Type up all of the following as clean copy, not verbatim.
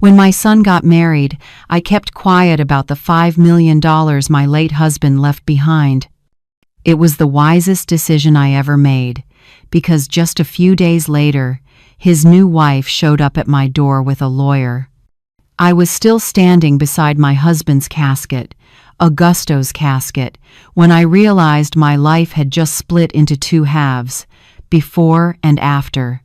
When my son got married, I kept quiet about the $5 million my late husband left behind. It was the wisest decision I ever made, because just a few days later, his new wife showed up at my door with a lawyer. I was still standing beside my husband's casket, Augusto's casket, when I realized my life had just split into two halves, before and after.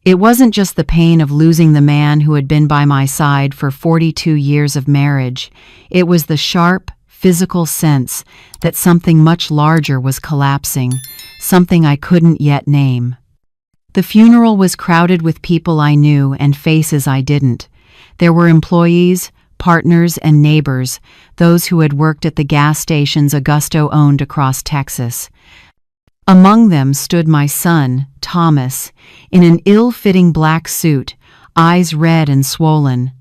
It wasn't just the pain of losing the man who had been by my side for 42 years of marriage. It was the sharp, physical sense that something much larger was collapsing, something I couldn't yet name. The funeral was crowded with people I knew and faces I didn't. There were employees, partners, and neighbors, those who had worked at the gas stations Augusto owned across Texas. Among them stood my son, Thomas, in an ill-fitting black suit, eyes red and swollen.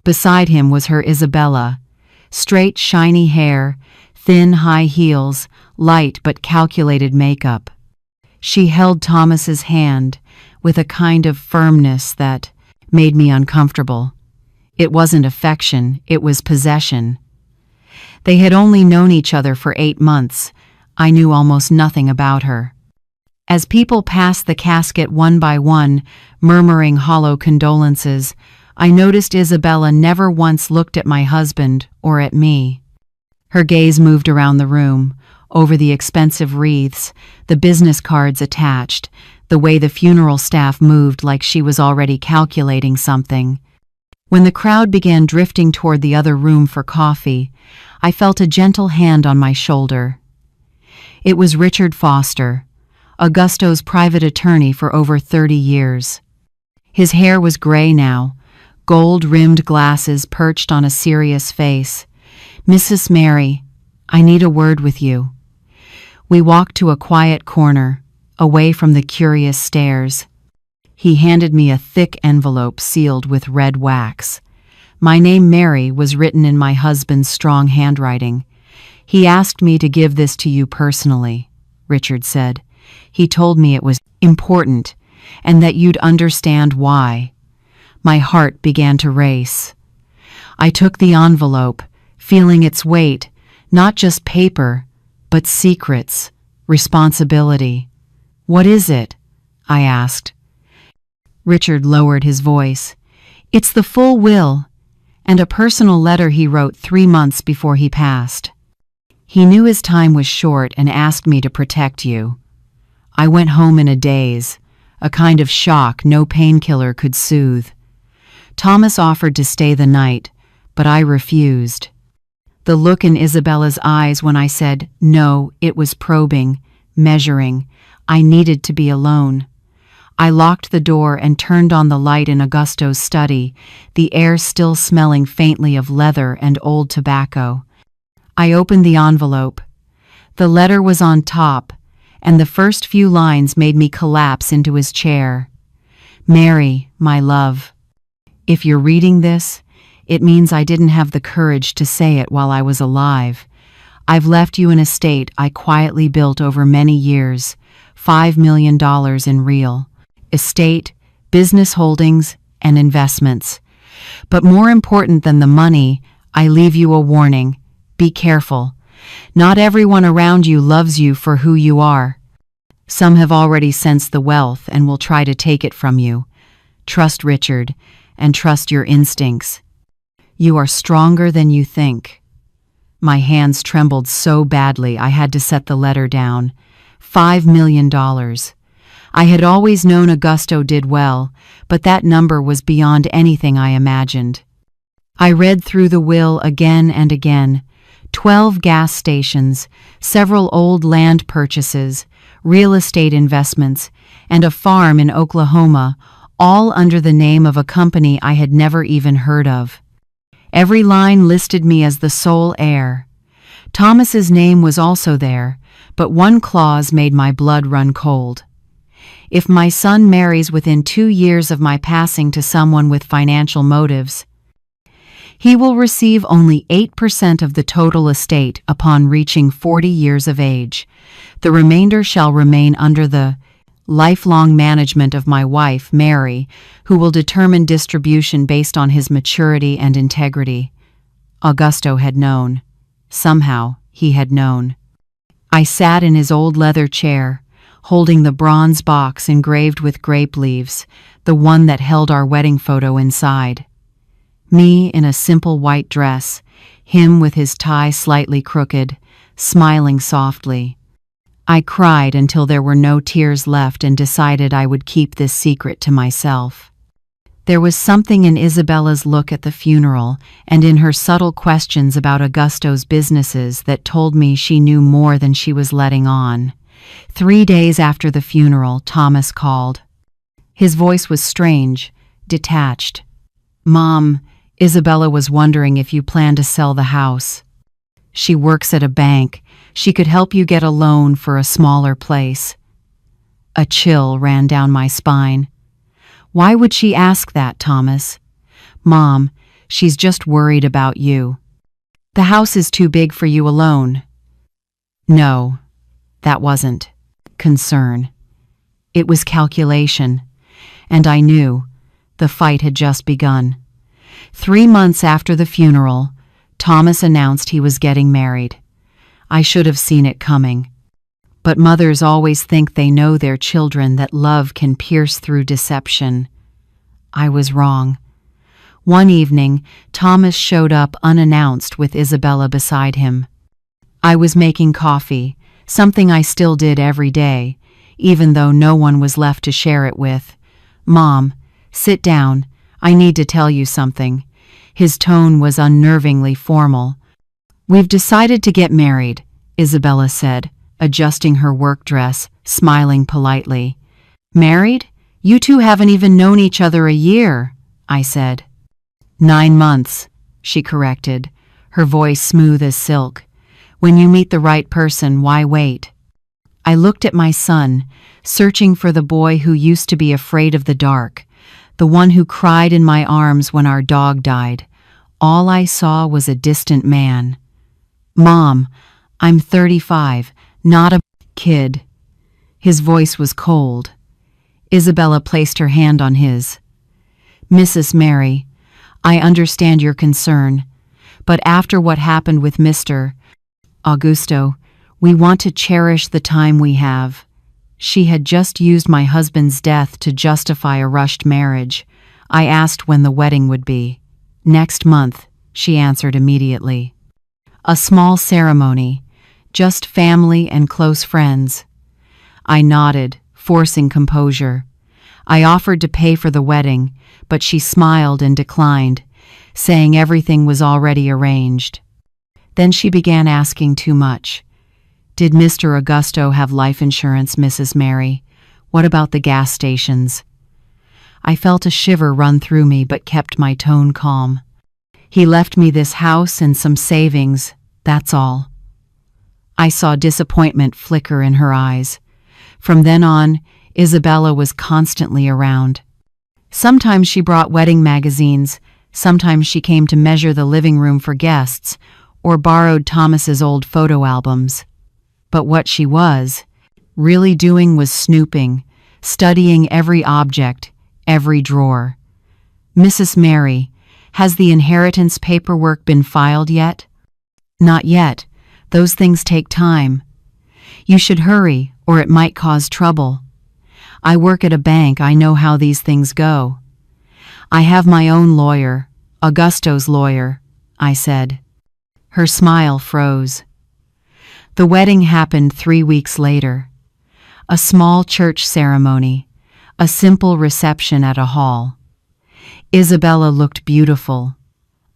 Beside him was her Isabella, straight, shiny hair, thin, high heels, light but calculated makeup. She held Thomas's hand with a kind of firmness that made me uncomfortable. It wasn't affection, it was possession. They had only known each other for 8 months. I knew almost nothing about her. As people passed the casket one by one, murmuring hollow condolences, I noticed Isabella never once looked at my husband or at me. Her gaze moved around the room, over the expensive wreaths, the business cards attached, the way the funeral staff moved like she was already calculating something. When the crowd began drifting toward the other room for coffee, I felt a gentle hand on my shoulder. It was Richard Foster, Augusto's private attorney for over 30 years. His hair was gray now, gold-rimmed glasses perched on a serious face. "Mrs. Mary, I need a word with you." We walked to a quiet corner, away from the curious stares. He handed me a thick envelope sealed with red wax. My name, Mary, was written in my husband's strong handwriting. "He asked me to give this to you personally," Richard said. "He told me it was important, and that you'd understand why." My heart began to race. I took the envelope, feeling its weight, not just paper, but secrets, responsibility. "What is it?" I asked. Richard lowered his voice. "It's the full will, and a personal letter he wrote 3 months before he passed. He knew his time was short and asked me to protect you." I went home in a daze, a kind of shock no painkiller could soothe. Thomas offered to stay the night, but I refused. The look in Isabella's eyes when I said no, it was probing, measuring. I needed to be alone. I locked the door and turned on the light in Augusto's study, the air still smelling faintly of leather and old tobacco. I opened the envelope. The letter was on top, and the first few lines made me collapse into his chair. "Mary, my love, if you're reading this, it means I didn't have the courage to say it while I was alive. I've left you an estate I quietly built over many years, $5 million in real estate, business holdings, and investments. But more important than the money, I leave you a warning. Be careful. Not everyone around you loves you for who you are. Some have already sensed the wealth and will try to take it from you. Trust Richard, and trust your instincts. You are stronger than you think." My hands trembled so badly I had to set the letter down. $5 million. I had always known Augusto did well, but that number was beyond anything I imagined. I read through the will again and again. 12 gas stations, several old land purchases, real estate investments, and a farm in Oklahoma, all under the name of a company I had never even heard of. Every line listed me as the sole heir. Thomas's name was also there, but one clause made my blood run cold. If my son marries within 2 years of my passing to someone with financial motives, he will receive only 8% of the total estate upon reaching 40 years of age. The remainder shall remain under the lifelong management of my wife, Mary, who will determine distribution based on his maturity and integrity. Augusto had known. Somehow, he had known. I sat in his old leather chair, holding the bronze box engraved with grape leaves, the one that held our wedding photo inside. Me in a simple white dress, him with his tie slightly crooked, smiling softly. I cried until there were no tears left and decided I would keep this secret to myself. There was something in Isabella's look at the funeral and in her subtle questions about Augusto's businesses that told me she knew more than she was letting on. 3 days after the funeral, Thomas called. His voice was strange, detached. "Mom, Isabella was wondering if you plan to sell the house. She works at a bank. She could help you get a loan for a smaller place." A chill ran down my spine. "Why would she ask that, Thomas?" "Mom, she's just worried about you. The house is too big for you alone." No, that wasn't concern. It was calculation. And I knew the fight had just begun. 3 months after the funeral, Thomas announced he was getting married. I should have seen it coming. But mothers always think they know their children, that love can pierce through deception. I was wrong. One evening, Thomas showed up unannounced with Isabella beside him. I was making coffee, something I still did every day, even though no one was left to share it with. "Mom, sit down. I need to tell you something." His tone was unnervingly formal. "We've decided to get married," Isabella said, adjusting her work dress, smiling politely. "Married? You two haven't even known each other a year," I said. 9 months, she corrected, her voice smooth as silk. "When you meet the right person, why wait?" I looked at my son, searching for the boy who used to be afraid of the dark, the one who cried in my arms when our dog died. All I saw was a distant man. "Mom, I'm 35, not a kid." His voice was cold. Isabella placed her hand on his. "Mrs. Mary, I understand your concern, but after what happened with Mr. Augusto, we want to cherish the time we have." She had just used my husband's death to justify a rushed marriage. I asked when the wedding would be. "Next month," she answered immediately. "A small ceremony, just family and close friends." I nodded, forcing composure. I offered to pay for the wedding, but she smiled and declined, saying everything was already arranged. Then she began asking too much. "Did Mr. Augusto have life insurance, Mrs. Mary? What about the gas stations?" I felt a shiver run through me but kept my tone calm. "He left me this house and some savings, that's all." I saw disappointment flicker in her eyes. From then on, Isabella was constantly around. Sometimes she brought wedding magazines, sometimes she came to measure the living room for guests, or borrowed Thomas's old photo albums. But what she was really doing was snooping, studying every object, every drawer. "Mrs. Mary, has the inheritance paperwork been filed yet?" "Not yet. Those things take time." "You should hurry, or it might cause trouble." "I work at a bank, I know how these things go." "I have my own lawyer, Augusto's lawyer," I said. Her smile froze. The wedding happened 3 weeks later. A small church ceremony, a simple reception at a hall. Isabella looked beautiful,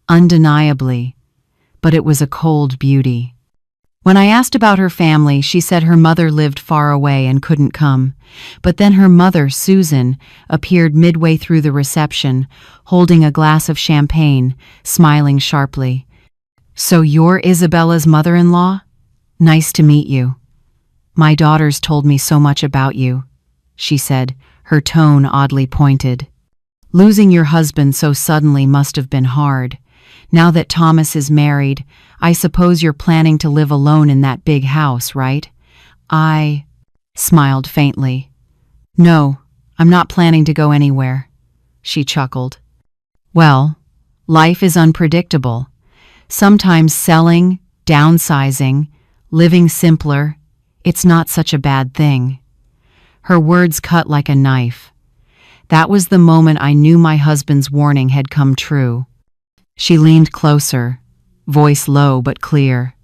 undeniably, but it was a cold beauty. When I asked about her family, she said her mother lived far away and couldn't come. But then her mother, Susan, appeared midway through the reception, holding a glass of champagne, smiling sharply. "So you're Isabella's mother-in-law? Nice to meet you. My daughters told me so much about you," she said, her tone oddly pointed. "Losing your husband so suddenly must have been hard. Now that Thomas is married, I suppose you're planning to live alone in that big house, right?" I smiled faintly. No, I'm not planning to go anywhere, she chuckled. Well, life is unpredictable. Sometimes selling, downsizing, living simpler, it's not such a bad thing. Her words cut like a knife. That was the moment I knew my husband's warning had come true. She leaned closer, voice low but clear.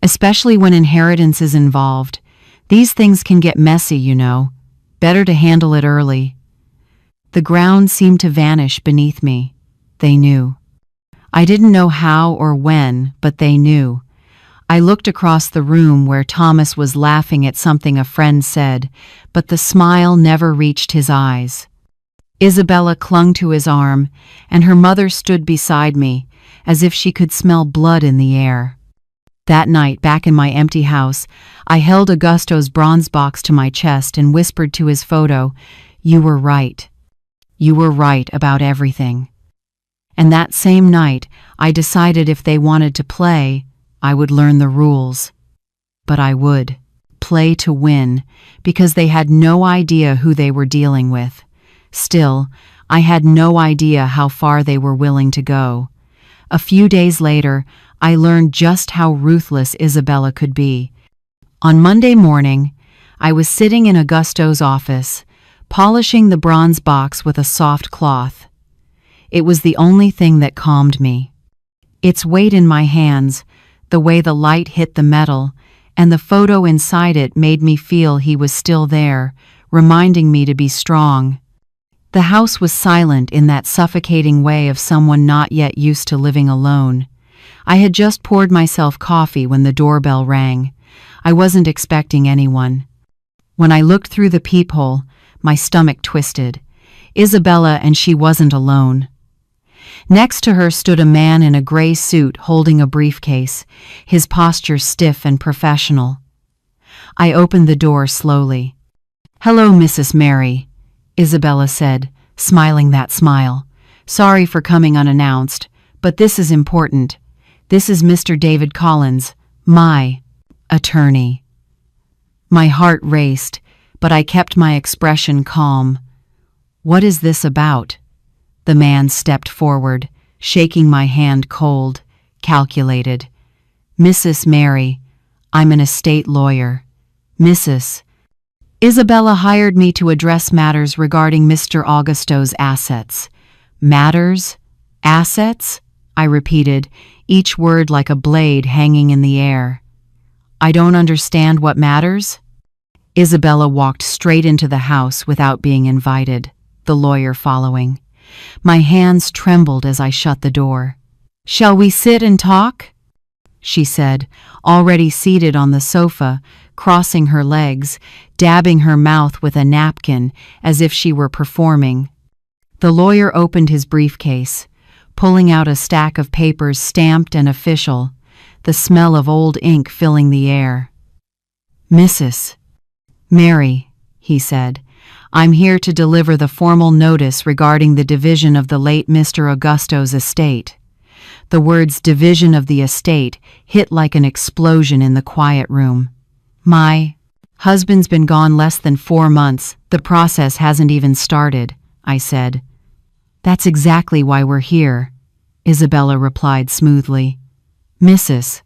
Especially when inheritance is involved, these things can get messy, you know. Better to handle it early. The ground seemed to vanish beneath me. They knew. I didn't know how or when, but they knew. I looked across the room where Thomas was laughing at something a friend said, but the smile never reached his eyes. Isabella clung to his arm, and her mother stood beside me, as if she could smell blood in the air. That night, back in my empty house, I held Augusto's bronze box to my chest and whispered to his photo, "You were right. You were right about everything." And that same night, I decided if they wanted to play, I would learn the rules. But I would. Play to win, because they had no idea who they were dealing with. Still, I had no idea how far they were willing to go. A few days later, I learned just how ruthless Isabella could be. On Monday morning, I was sitting in Augusto's office, polishing the bronze box with a soft cloth. It was the only thing that calmed me. Its weight in my hands, the way the light hit the metal, and the photo inside it made me feel he was still there, reminding me to be strong. The house was silent in that suffocating way of someone not yet used to living alone. I had just poured myself coffee when the doorbell rang. I wasn't expecting anyone. When I looked through the peephole, my stomach twisted. Isabella, and she wasn't alone. Next to her stood a man in a gray suit holding a briefcase, his posture stiff and professional. I opened the door slowly. "Hello, Mrs. Mary," Isabella said, smiling that smile. "Sorry for coming unannounced, but this is important. This is Mr. David Collins, my attorney." My heart raced, but I kept my expression calm. "What is this about?" The man stepped forward, shaking my hand cold, calculated. "Mrs. Mary, I'm an estate lawyer. Mrs. Isabella hired me to address matters regarding Mr. Augusto's assets." "Matters? Assets?" I repeated, each word like a blade hanging in the air. "I don't understand what matters." Isabella walked straight into the house without being invited, the lawyer following. My hands trembled as I shut the door. "Shall we sit and talk?" she said, already seated on the sofa, crossing her legs, dabbing her mouth with a napkin as if she were performing. The lawyer opened his briefcase, pulling out a stack of papers stamped and official, the smell of old ink filling the air. "Mrs. Mary," he said, "I'm here to deliver the formal notice regarding the division of the late Mr. Augusto's estate." The words "division of the estate" hit like an explosion in the quiet room. "My husband's been gone less than 4 months. The process hasn't even started," I said. "That's exactly why we're here," Isabella replied smoothly. "Mrs.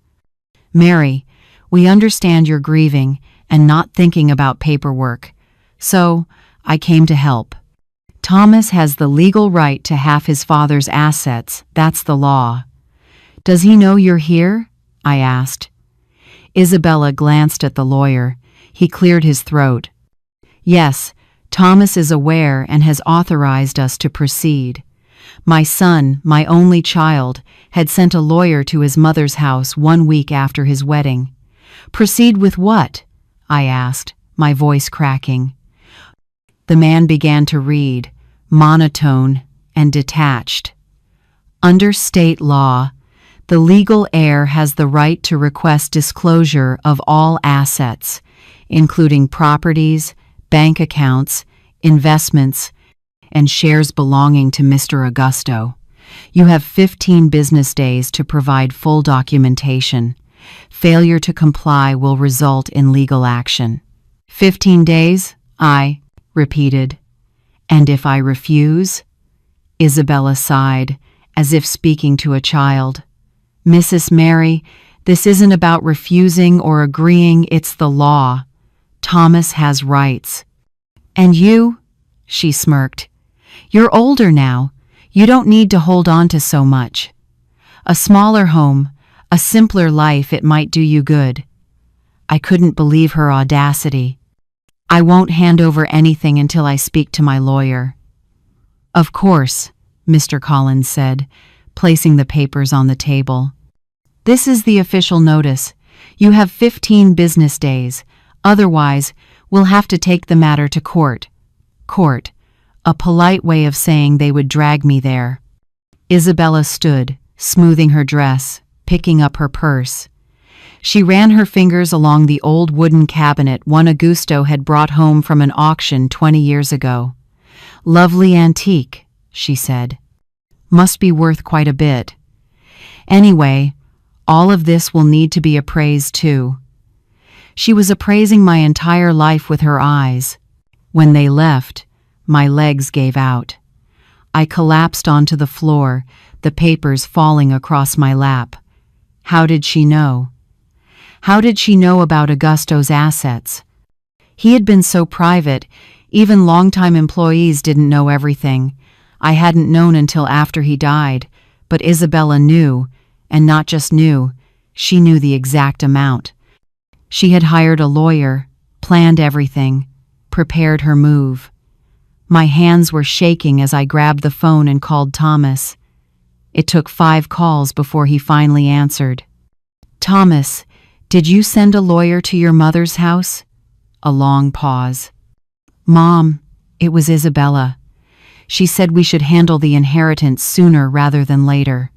Mary, we understand you're grieving and not thinking about paperwork, so I came to help. Thomas has the legal right to half his father's assets, that's the law." "Does he know you're here?" I asked. Isabella glanced at the lawyer. He cleared his throat. "Yes, Thomas is aware and has authorized us to proceed. My son, my only child, had sent a lawyer to his mother's house 1 week after his wedding." "Proceed with what?" I asked, my voice cracking. The man began to read, monotone and detached. "Under state law, the legal heir has the right to request disclosure of all assets, including properties, bank accounts, investments, and shares belonging to Mr. Augusto. You have 15 business days to provide full documentation. Failure to comply will result in legal action." 15 days? repeated. And if I refuse? Isabella sighed, as if speaking to a child. Mrs. Mary, this isn't about refusing or agreeing, it's the law. Thomas has rights. And you? She smirked. You're older now. You don't need to hold on to so much. A smaller home, a simpler life, it might do you good. I couldn't believe her audacity. I won't hand over anything until I speak to my lawyer. Of course, Mr. Collins said, placing the papers on the table. This is the official notice. You have 15 business days. Otherwise, we'll have to take the matter to court. Court, a polite way of saying they would drag me there. Isabella stood, smoothing her dress, picking up her purse. She ran her fingers along the old wooden cabinet one Augusto had brought home from an auction 20 years ago. Lovely antique, she said. Must be worth quite a bit. Anyway, all of this will need to be appraised too. She was appraising my entire life with her eyes. When they left, my legs gave out. I collapsed onto the floor, the papers falling across my lap. How did she know? How did she know about Augusto's assets? He had been so private, even longtime employees didn't know everything. I hadn't known until after he died, but Isabella knew, and not just knew, she knew the exact amount. She had hired a lawyer, planned everything, prepared her move. My hands were shaking as I grabbed the phone and called Thomas. It took 5 calls before he finally answered. Thomas, did you send a lawyer to your mother's house? A long pause. Mom, it was Isabella. She said we should handle the inheritance sooner rather than later.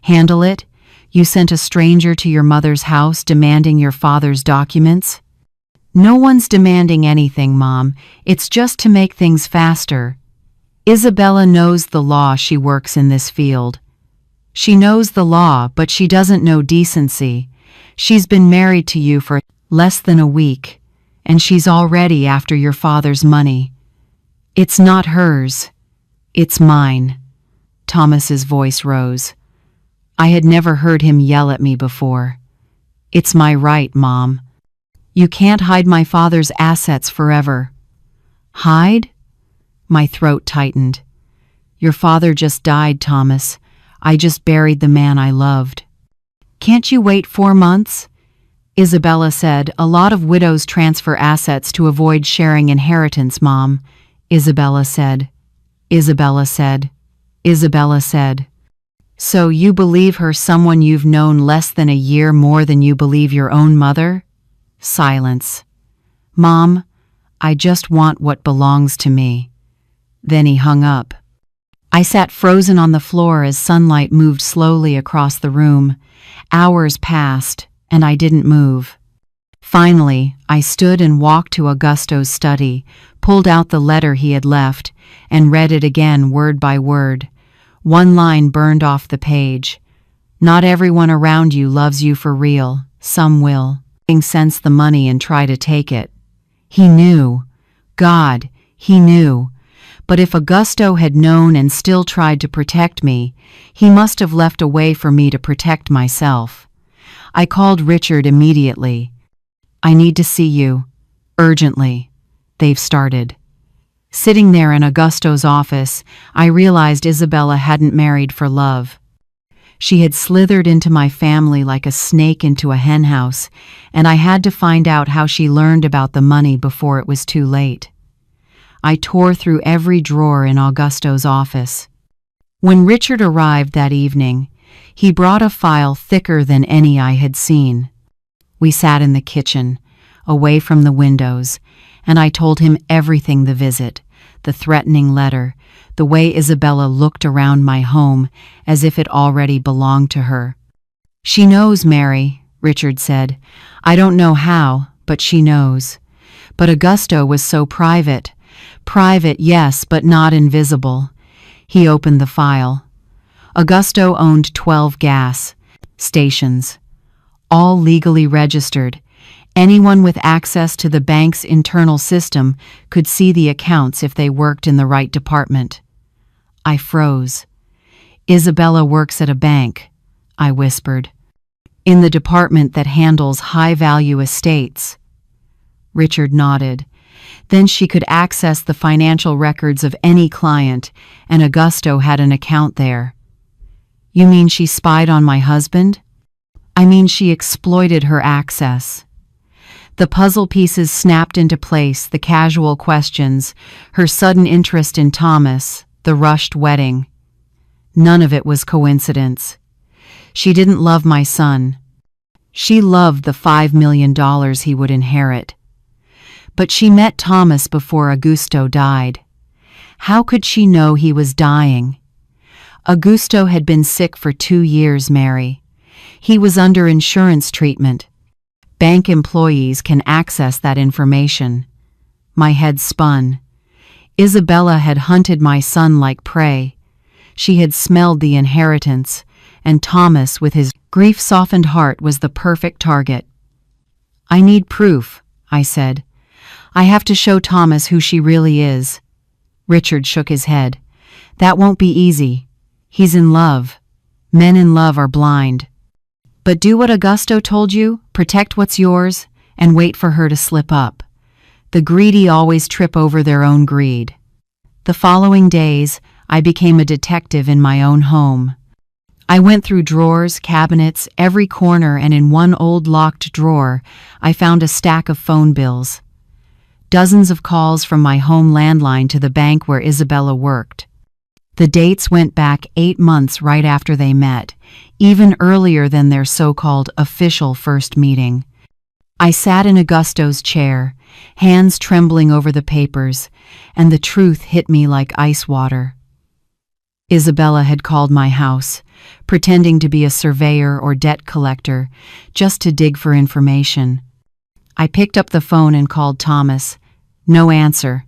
Handle it? You sent a stranger to your mother's house demanding your father's documents? No one's demanding anything, Mom. It's just to make things faster. Isabella knows the law. She works in this field. She knows the law, but she doesn't know decency. She's been married to you for less than a week, and she's already after your father's money. It's not hers. It's mine. Thomas's voice rose. I had never heard him yell at me before. It's my right, Mom. You can't hide my father's assets forever. Hide? My throat tightened. Your father just died, Thomas. I just buried the man I loved. Can't you wait 4 months? Isabella said, a lot of widows transfer assets to avoid sharing inheritance, Mom. Isabella said. Isabella said. Isabella said. So you believe her someone you've known less than a year more than you believe your own mother? Silence. Mom, I just want what belongs to me. Then he hung up. I sat frozen on the floor as sunlight moved slowly across the room. Hours passed, and I didn't move. Finally, I stood and walked to Augusto's study, pulled out the letter he had left, and read it again word by word. One line burned off the page. Not everyone around you loves you for real. Some will. Sense the money and try to take it. He knew. God, he knew. But if Augusto had known and still tried to protect me, he must have left a way for me to protect myself. I called Richard immediately. I need to see you. Urgently. They've started. Sitting there in Augusto's office, I realized Isabella hadn't married for love. She had slithered into my family like a snake into a henhouse, and I had to find out how she learned about the money before it was too late. I tore through every drawer in Augusto's office. When Richard arrived that evening, he brought a file thicker than any I had seen. We sat in the kitchen, away from the windows, and I told him everything: the visit, the threatening letter, the way Isabella looked around my home as if it already belonged to her. She knows, Mary, Richard said. I don't know how, but she knows. But Augusto was so private. Private, yes, but not invisible. He opened the file. Augusto owned 12 gas stations, all legally registered, Anyone with access to the bank's internal system could see the accounts if they worked in the right department. I froze. Isabella works at a bank, I whispered. In the department that handles high-value estates. Richard nodded. Then she could access the financial records of any client, and Augusto had an account there. You mean she spied on my husband? I mean she exploited her access. The puzzle pieces snapped into place, the casual questions, her sudden interest in Thomas, the rushed wedding. None of it was coincidence. She didn't love my son. She loved the $5 million he would inherit. But she met Thomas before Augusto died. How could she know he was dying? Augusto had been sick for 2 years, Mary. He was under insurance treatment. Bank employees can access that information. My head spun. Isabella had hunted my son like prey. She had smelled the inheritance, and Thomas, with his grief-softened heart, was the perfect target. I need proof, I said. I have to show Thomas who she really is. Richard shook his head. That won't be easy. He's in love. Men in love are blind. But do what Augusto told you, protect what's yours, and wait for her to slip up. The greedy always trip over their own greed. The following days, I became a detective in my own home. I went through drawers, cabinets, every corner, and in one old locked drawer, I found a stack of phone bills. Dozens of calls from my home landline to the bank where Isabella worked. The dates went back 8 months right after they met, even earlier than their so-called official first meeting. I sat in Augusto's chair, hands trembling over the papers, and the truth hit me like ice water. Isabella had called my house, pretending to be a surveyor or debt collector, just to dig for information. I picked up the phone and called Thomas. No answer.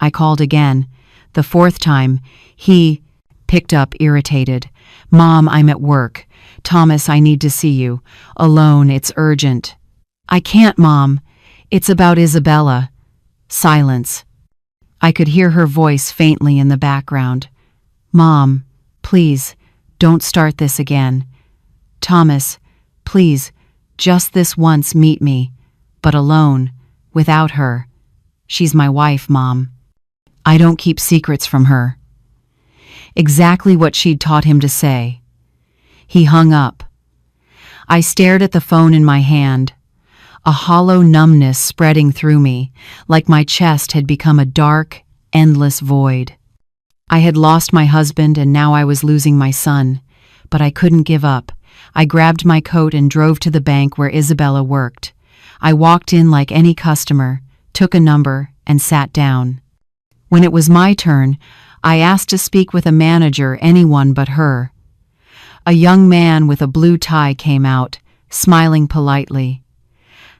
I called again. The 4th time, he picked up, irritated. Mom, I'm at work. Thomas, I need to see you. Alone, it's urgent. I can't, Mom. It's about Isabella. Silence. I could hear her voice faintly in the background. Mom, please, don't start this again. Thomas, please, just this once meet me, but alone, without her. She's my wife, Mom. I don't keep secrets from her. Exactly what she'd taught him to say. He hung up. I stared at the phone in my hand, a hollow numbness spreading through me, like my chest had become a dark, endless void. I had lost my husband and now I was losing my son, but I couldn't give up. I grabbed my coat and drove to the bank where Isabella worked. I walked in like any customer, took a number, and sat down. When it was my turn, I asked to speak with a manager, anyone but her. A young man with a blue tie came out, smiling politely.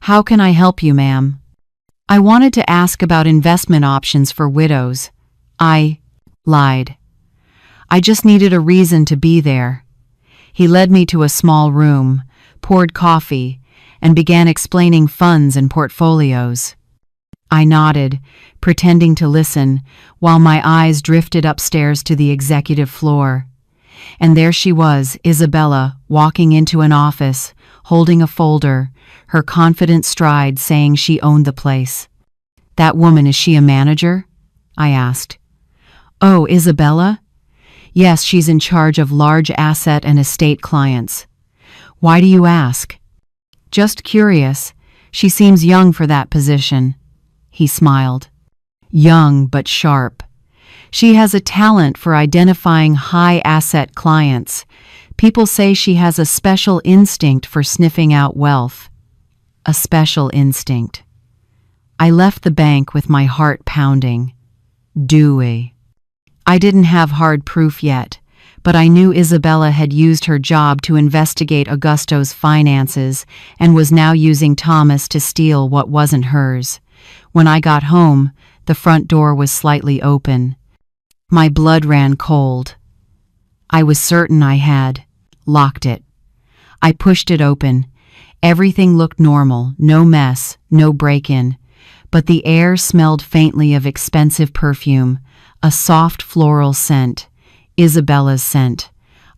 How can I help you, ma'am? I wanted to ask about investment options for widows. I lied. I just needed a reason to be there. He led me to a small room, poured coffee, and began explaining funds and portfolios. I nodded, pretending to listen, while my eyes drifted upstairs to the executive floor. And there she was, Isabella, walking into an office, holding a folder, her confident stride saying she owned the place. That woman, is she a manager? I asked. Oh, Isabella? Yes, she's in charge of large asset and estate clients. Why do you ask? Just curious. She seems young for that position. He smiled. Young but sharp. She has a talent for identifying high-asset clients. People say she has a special instinct for sniffing out wealth. A special instinct. I left the bank with my heart pounding. Dewey. I didn't have hard proof yet, but I knew Isabella had used her job to investigate Augusto's finances and was now using Thomas to steal what wasn't hers. When I got home, the front door was slightly open. My blood ran cold. I was certain I had locked it. I pushed it open. Everything looked normal, no mess, no break-in. But the air smelled faintly of expensive perfume, a soft floral scent, Isabella's scent.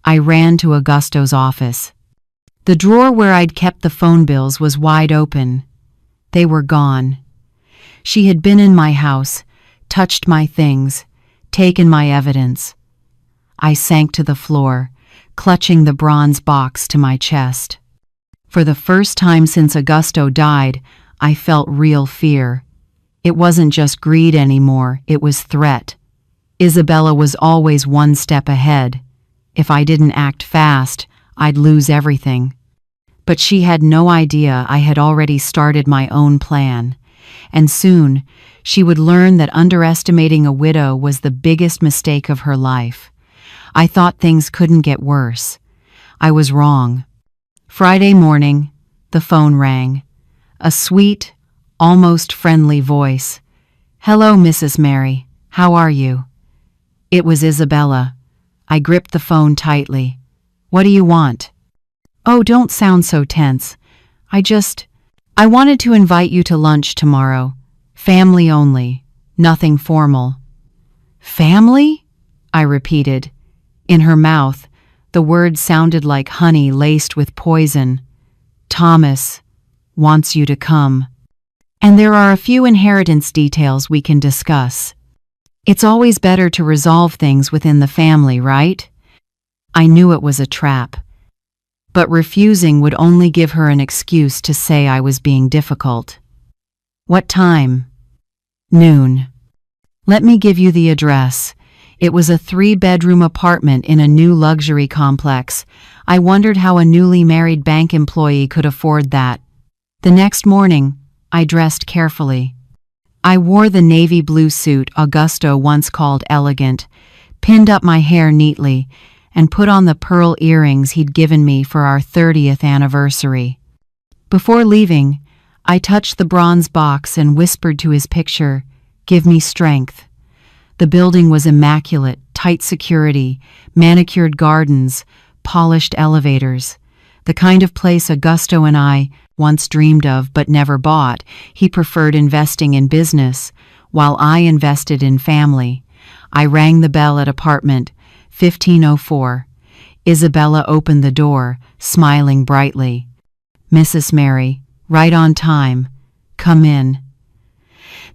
I ran to Augusto's office. The drawer where I'd kept the phone bills was wide open. They were gone. She had been in my house, touched my things, taken my evidence. I sank to the floor, clutching the bronze box to my chest. For the first time since Augusto died, I felt real fear. It wasn't just greed anymore, it was threat. Isabella was always one step ahead. If I didn't act fast, I'd lose everything. But she had no idea I had already started my own plan. And soon, she would learn that underestimating a widow was the biggest mistake of her life. I thought things couldn't get worse. I was wrong. Friday morning, the phone rang. A sweet, almost friendly voice. "Hello, Mrs. Mary. How are you?" It was Isabella. I gripped the phone tightly. "What do you want?" "Oh, don't sound so tense. I wanted to invite you to lunch tomorrow. Family only. Nothing formal." "Family?" I repeated. In her mouth, the word sounded like honey laced with poison. "Thomas wants you to come. And there are a few inheritance details we can discuss. It's always better to resolve things within the family, right?" I knew it was a trap. But refusing would only give her an excuse to say I was being difficult. "What time?" "Noon." "Let me give you the address." It was a 3-bedroom apartment in a new luxury complex. I wondered how a newly married bank employee could afford that. The next morning, I dressed carefully. I wore the navy blue suit Augusto once called elegant, pinned up my hair neatly, and put on the pearl earrings he'd given me for our 30th anniversary. Before leaving, I touched the bronze box and whispered to his picture, "Give me strength." The building was immaculate, tight security, manicured gardens, polished elevators. The kind of place Augusto and I once dreamed of but never bought. He preferred investing in business, while I invested in family. I rang the bell at apartment 1504. Isabella opened the door, smiling brightly. "Mrs. Mary, right on time. Come in."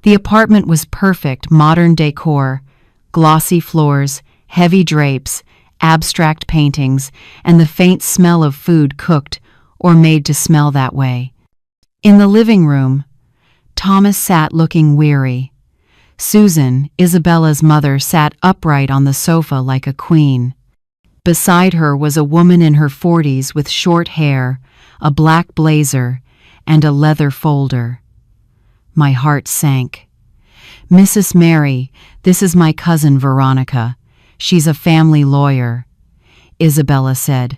The apartment was perfect, modern decor, glossy floors, heavy drapes, abstract paintings, and the faint smell of food cooked or made to smell that way. In the living room, Thomas sat looking weary. Susan, Isabella's mother, sat upright on the sofa like a queen. Beside her was a woman in her 40s with short hair, a black blazer, and a leather folder. My heart sank. "Mrs. Mary, this is my cousin Veronica. She's a family lawyer," Isabella said.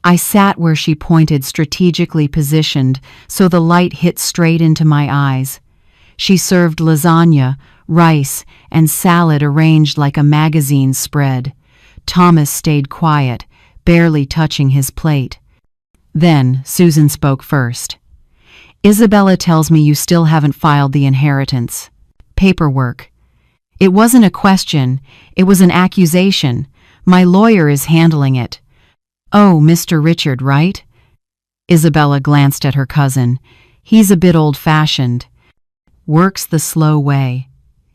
I sat where she pointed, strategically positioned so the light hit straight into my eyes. She served lasagna, rice, and salad arranged like a magazine spread. Thomas stayed quiet, barely touching his plate. Then Susan spoke first. "Isabella tells me you still haven't filed the inheritance paperwork." It wasn't a question, it was an accusation. "My lawyer is handling it." "Oh, Mr. Richard, right?" Isabella glanced at her cousin. "He's a bit old-fashioned. Works the slow way.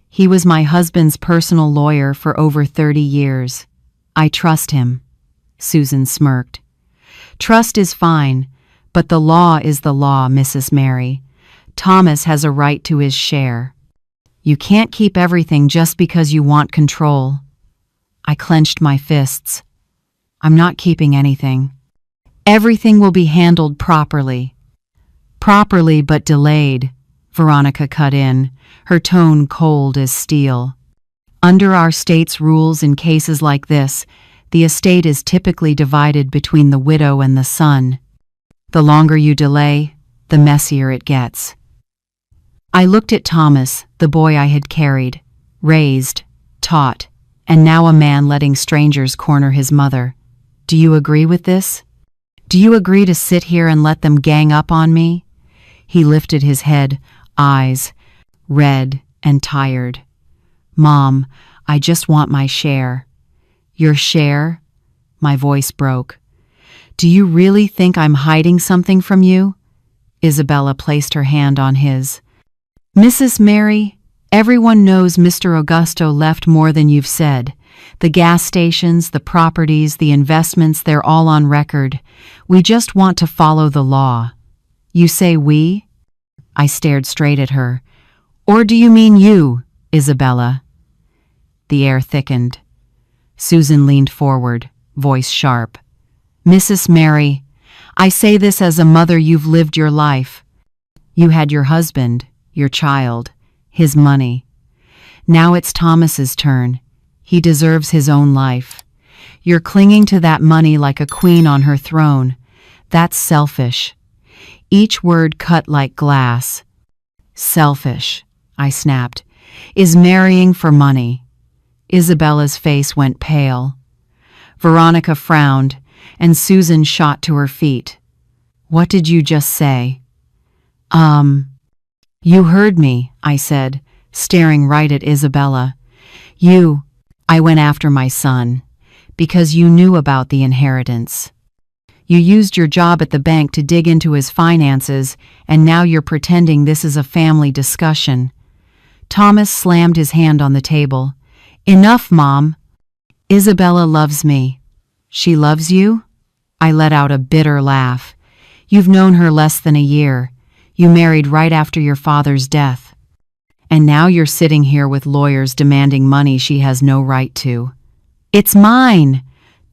He was my husband's personal lawyer for over 30 years. I trust him." Susan smirked. "Trust is fine, but the law is the law, Mrs. Mary. Thomas has a right to his share. You can't keep everything just because you want control." I clenched my fists. "I'm not keeping anything. Everything will be handled properly." "Properly but delayed," Veronica cut in, her tone cold as steel. "Under our state's rules in cases like this, the estate is typically divided between the widow and the son. The longer you delay, the messier it gets." I looked at Thomas, the boy I had carried, raised, taught, and now a man letting strangers corner his mother. "Do you agree with this?" Do you agree to sit here and let them gang up on me?" He lifted his head, eyes red and tired. "Mom, I just want my share." "Your share?" My voice broke. "Do you really think I'm hiding something from you?" Isabella placed her hand on his. "Mrs. Mary, everyone knows Mr. Augusto left more than you've said. The gas stations, the properties, the investments, they're all on record. We just want to follow the law." "You say we?" I stared straight at her. "Or do you mean you, Isabella?" The air thickened. Susan leaned forward, voice sharp. "Mrs. Mary, I say this as a mother. You've lived your life. You had your husband, your child, his money. Now it's Thomas's turn. He deserves his own life. You're clinging to that money like a queen on her throne. That's selfish." Each word cut like glass. "Selfish," I snapped, "is marrying for money." Isabella's face went pale. Veronica frowned, and Susan shot to her feet. "What did you just say?" You heard me," I said, staring right at Isabella. I went after my son, because you knew about the inheritance. You used your job at the bank to dig into his finances, and now you're pretending this is a family discussion." Thomas slammed his hand on the table. "Enough, Mom. Isabella loves me." "She loves you?" I let out a bitter laugh. "You've known her less than a year. You married right after your father's death. And now you're sitting here with lawyers demanding money she has no right to." "It's mine,"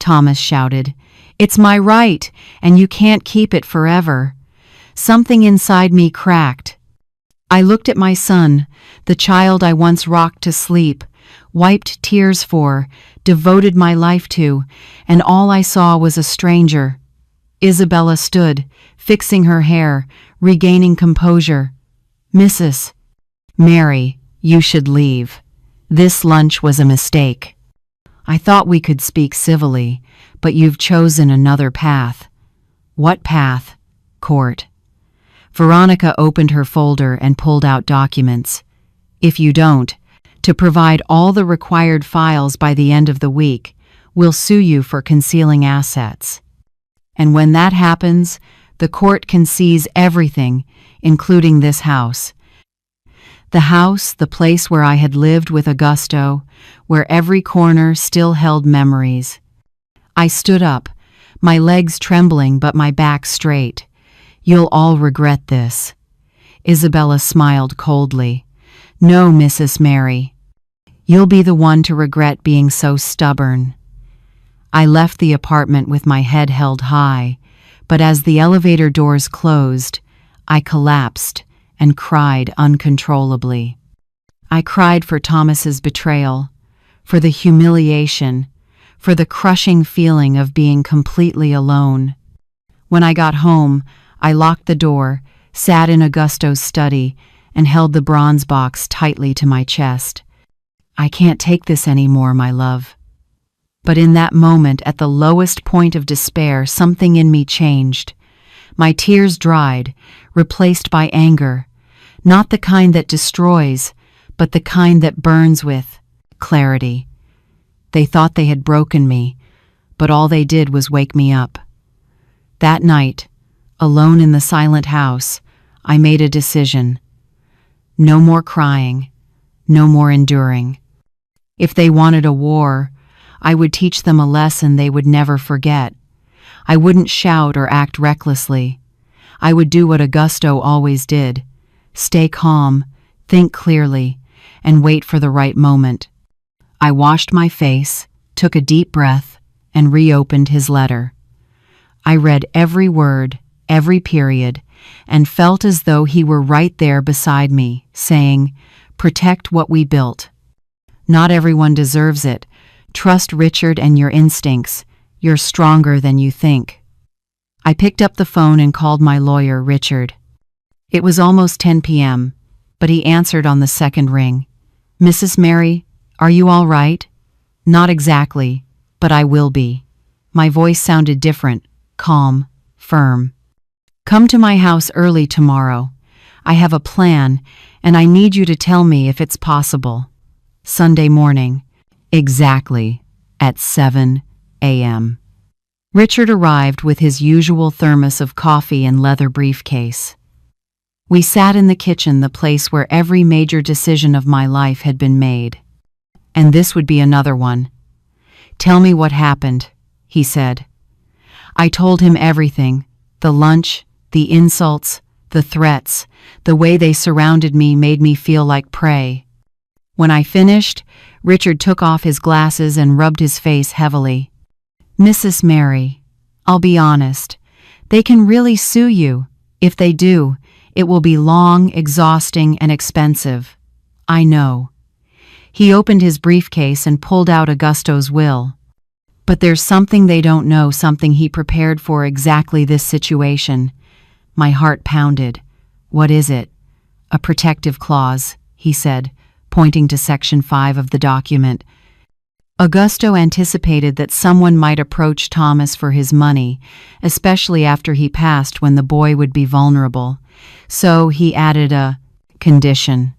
Thomas shouted. "It's my right, and you can't keep it forever." Something inside me cracked. I looked at my son, the child I once rocked to sleep, wiped tears for, devoted my life to, and all I saw was a stranger. Isabella stood, fixing her hair, regaining composure. "Mrs. Mary, you should leave. This lunch was a mistake. I thought we could speak civilly, but you've chosen another path." "What path?" "Court." Veronica opened her folder and pulled out documents. "If you don't, to provide all the required files by the end of the week, we'll sue you for concealing assets. And when that happens, the court can seize everything, including this house." The house, the place where I had lived with Augusto, where every corner still held memories. I stood up, my legs trembling but my back straight. "You'll all regret this." Isabella smiled coldly. "No, Mrs. Mary. You'll be the one to regret being so stubborn." I left the apartment with my head held high, but as the elevator doors closed, I collapsed and cried uncontrollably. I cried for Thomas's betrayal, for the humiliation, for the crushing feeling of being completely alone. When I got home, I locked the door, sat in Augusto's study, and held the bronze box tightly to my chest. "I can't take this anymore, my love." But in that moment, at the lowest point of despair, something in me changed. My tears dried, replaced by anger, not the kind that destroys, but the kind that burns with clarity. They thought they had broken me, but all they did was wake me up. That night, alone in the silent house, I made a decision. No more crying, no more enduring. If they wanted a war, I would teach them a lesson they would never forget. I wouldn't shout or act recklessly. I would do what Augusto always did: stay calm, think clearly, and wait for the right moment. I washed my face, took a deep breath, and reopened his letter. I read every word, every period, and felt as though he were right there beside me, saying, "Protect what we built. Not everyone deserves it. Trust Richard and your instincts. You're stronger than you think." I picked up the phone and called my lawyer, Richard. It was almost 10 p.m., but he answered on the second ring. "Mrs. Mary, are you all right?" "Not exactly, but I will be." My voice sounded different, calm, firm. "Come to my house early tomorrow. I have a plan, and I need you to tell me if it's possible." Sunday morning, exactly at 7 a.m. Richard arrived with his usual thermos of coffee and leather briefcase. We sat in the kitchen, the place where every major decision of my life had been made. And this would be another one. "Tell me what happened," he said. I told him everything: the lunch, the insults, the threats, the way they surrounded me made me feel like prey. When I finished, Richard took off his glasses and rubbed his face heavily. "Mrs. Mary, I'll be honest. They can really sue you. If they do, it will be long, exhausting, and expensive. I know." He opened his briefcase and pulled out Augusto's will. "But there's something they don't know, something he prepared for exactly this situation." My heart pounded. "What is it?" "A protective clause," he said, pointing to Section 5 of the document. Augusto anticipated that someone might approach Thomas for his money, especially after he passed, when the boy would be vulnerable. So he added a condition.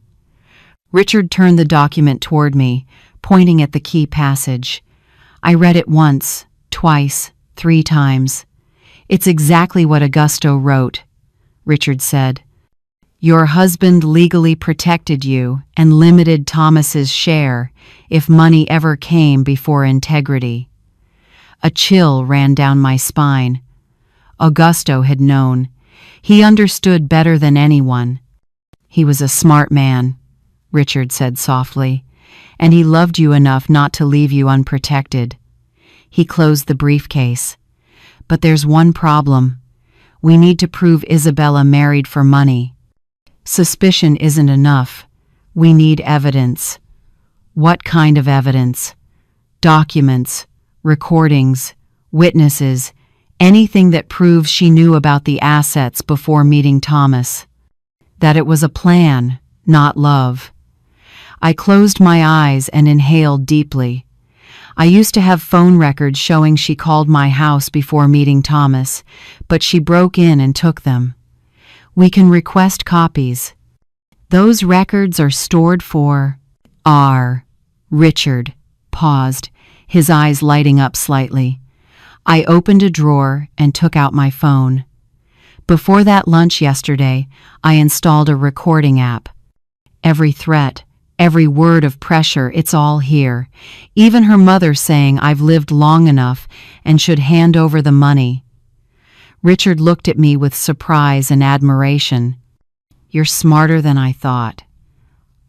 Richard turned the document toward me, pointing at the key passage. I read it once, twice, 3 times. "It's exactly what Augusto wrote," Richard said. "Your husband legally protected you and limited Thomas's share if money ever came before integrity." A chill ran down my spine. Augusto had known. He understood better than anyone. "He was a smart man," Richard said softly, "and he loved you enough not to leave you unprotected." He closed the briefcase. "But there's one problem. We need to prove Isabella married for money. Suspicion isn't enough. We need evidence." "What kind of evidence?" "Documents, recordings, witnesses, anything that proves she knew about the assets before meeting Thomas. That it was a plan, not love." I closed my eyes and inhaled deeply. I used to have phone records showing she called my house before meeting Thomas, but she broke in and took them. "We can request copies." "Those records are stored for R." Richard paused, his eyes lighting up slightly. I opened a drawer and took out my phone. Before that lunch yesterday, I installed a recording app. Every threat, every word of pressure, it's all here. Even her mother saying I've lived long enough and should hand over the money. Richard looked at me with surprise and admiration. "You're smarter than I thought."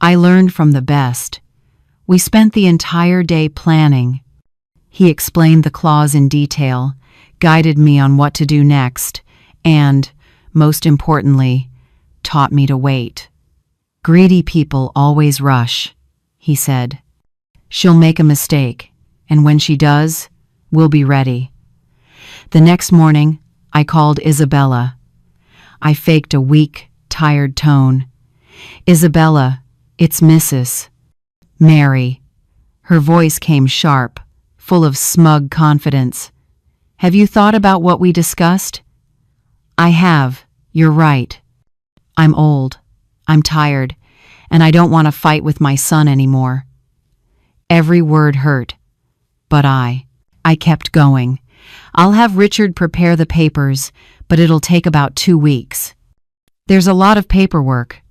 "I learned from the best. We spent the entire day planning." He explained the clause in detail, guided me on what to do next, and, most importantly, taught me to wait. "Greedy people always rush," he said. "She'll make a mistake, and when she does, we'll be ready." The next morning, I called Isabella. I faked a weak, tired tone. "Isabella, it's Mrs. Mary." Her voice came sharp, full of smug confidence. "Have you thought about what we discussed?" "I have. You're right. I'm old. I'm tired, and I don't want to fight with my son anymore." Every word hurt, but I kept going. "I'll have Richard prepare the papers, but it'll take about 2 weeks. There's a lot of paperwork.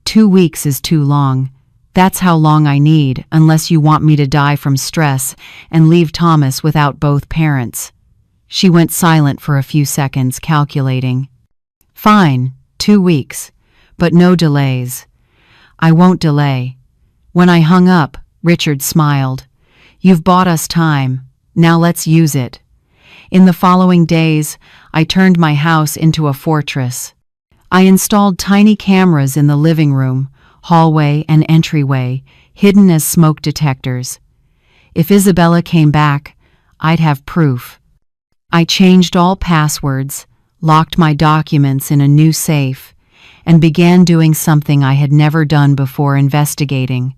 2 weeks is too long. That's how long I need, unless you want me to die from stress and leave Thomas without both parents." She went silent for a few seconds, calculating. "Fine, 2 weeks, but no delays." "I won't delay." When I hung up, Richard smiled. "You've bought us time. Now let's use it." In the following days, I turned my house into a fortress. I installed tiny cameras in the living room, hallway, and entryway, hidden as smoke detectors. If Isabella came back, I'd have proof. I changed all passwords, locked my documents in a new safe, and began doing something I had never done before: investigating.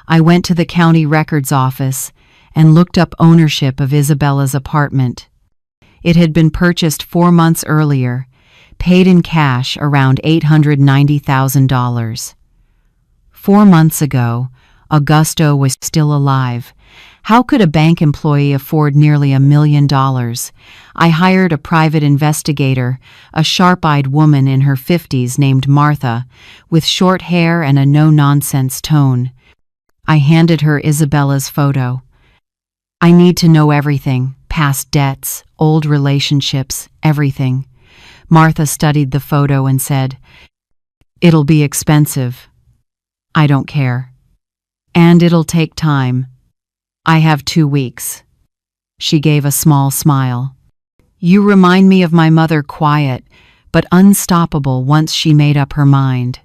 I went to the county records office and looked up ownership of Isabella's apartment. It had been purchased 4 months earlier, paid in cash around $890,000. 4 months ago, Augusto was still alive. How could a bank employee afford nearly $1 million? I hired a private investigator, a sharp-eyed woman in her 50s named Martha, with short hair and a no-nonsense tone. I handed her Isabella's photo. I need to know everything, past debts, old relationships, everything. Martha studied the photo and said, "It'll be expensive." "I don't care. And it'll take time. I have 2 weeks." She gave a small smile. "You remind me of my mother, quiet, but unstoppable once she made up her mind.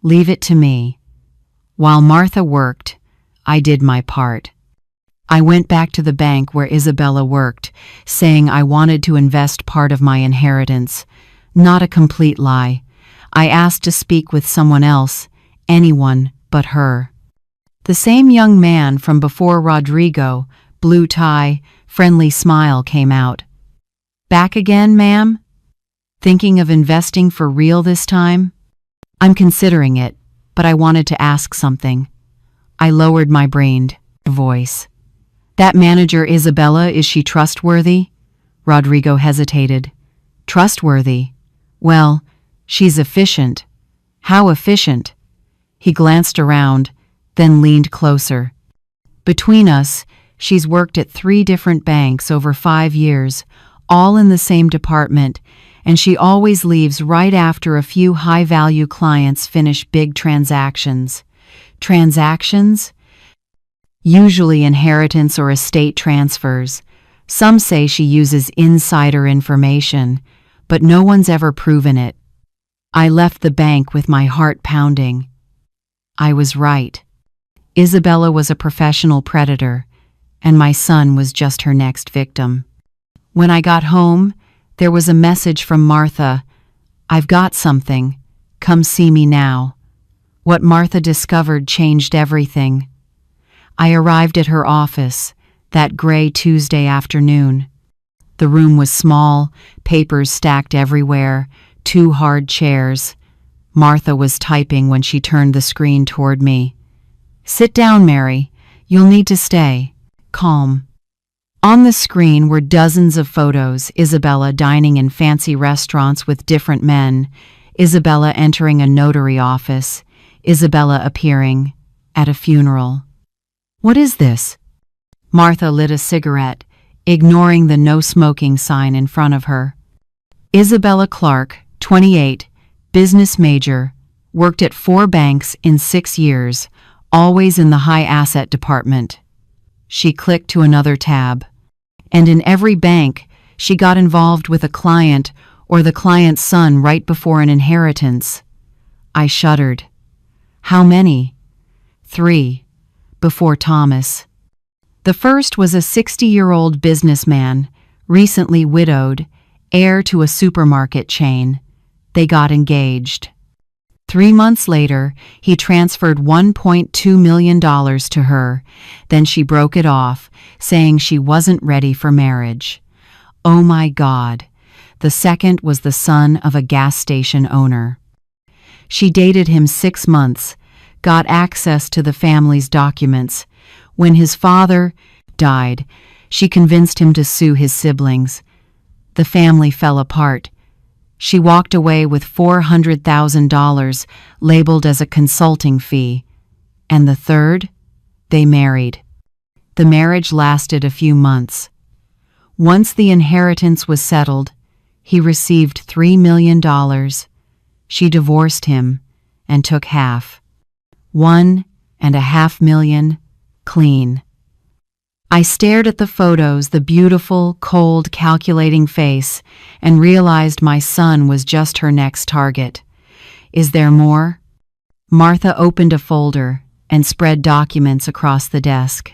Leave it to me." While Martha worked, I did my part. I went back to the bank where Isabella worked, saying I wanted to invest part of my inheritance. Not a complete lie. I asked to speak with someone else, anyone but her. The same young man from before Rodrigo, blue tie, friendly smile came out. "Back again, ma'am? Thinking of investing for real this time?" "I'm considering it, but I wanted to ask something." I lowered my brained voice. "That manager Isabella, is she trustworthy?" Rodrigo hesitated. "Trustworthy? Well, she's efficient." "How efficient?" He glanced around, then leaned closer. "Between us, she's worked at 3 different banks over 5 years, all in the same department, and she always leaves right after a few high-value clients finish big transactions." "Transactions?" "Usually inheritance or estate transfers. Some say she uses insider information, but no one's ever proven it." I left the bank with my heart pounding. I was right. Isabella was a professional predator, and my son was just her next victim. When I got home, there was a message from Martha. "I've got something. Come see me now." What Martha discovered changed everything. I arrived at her office that gray Tuesday afternoon. The room was small, papers stacked everywhere, 2 hard chairs. Martha was typing when she turned the screen toward me. "Sit down, Mary. You'll need to stay. Calm." On the screen were dozens of photos: Isabella dining in fancy restaurants with different men, Isabella entering a notary office, Isabella appearing at a funeral. "What is this?" Martha lit a cigarette, ignoring the no smoking sign in front of her. "Isabella Clark, 28, business major, worked at 4 banks in 6 years, always in the high asset department." She clicked to another tab. "And in every bank, she got involved with a client or the client's son right before an inheritance." I shuddered. "How many?" 3, before Thomas. The first was a 60-year-old businessman, recently widowed, heir to a supermarket chain. They got engaged. 3 months later, he transferred $1.2 million to her. Then she broke it off, saying she wasn't ready for marriage. Oh my God. The second was the son of a gas station owner. She dated him 6 months, got access to the family's documents. When his father died, she convinced him to sue his siblings. The family fell apart. She walked away with $400,000 labeled as a consulting fee. And the third? They married. The marriage lasted a few months. Once the inheritance was settled, he received $3 million. She divorced him and took half. $1.5 million, clean. I stared at the photos, the beautiful, cold, calculating face, and realized my son was just her next target. Is there more? Martha opened a folder and spread documents across the desk.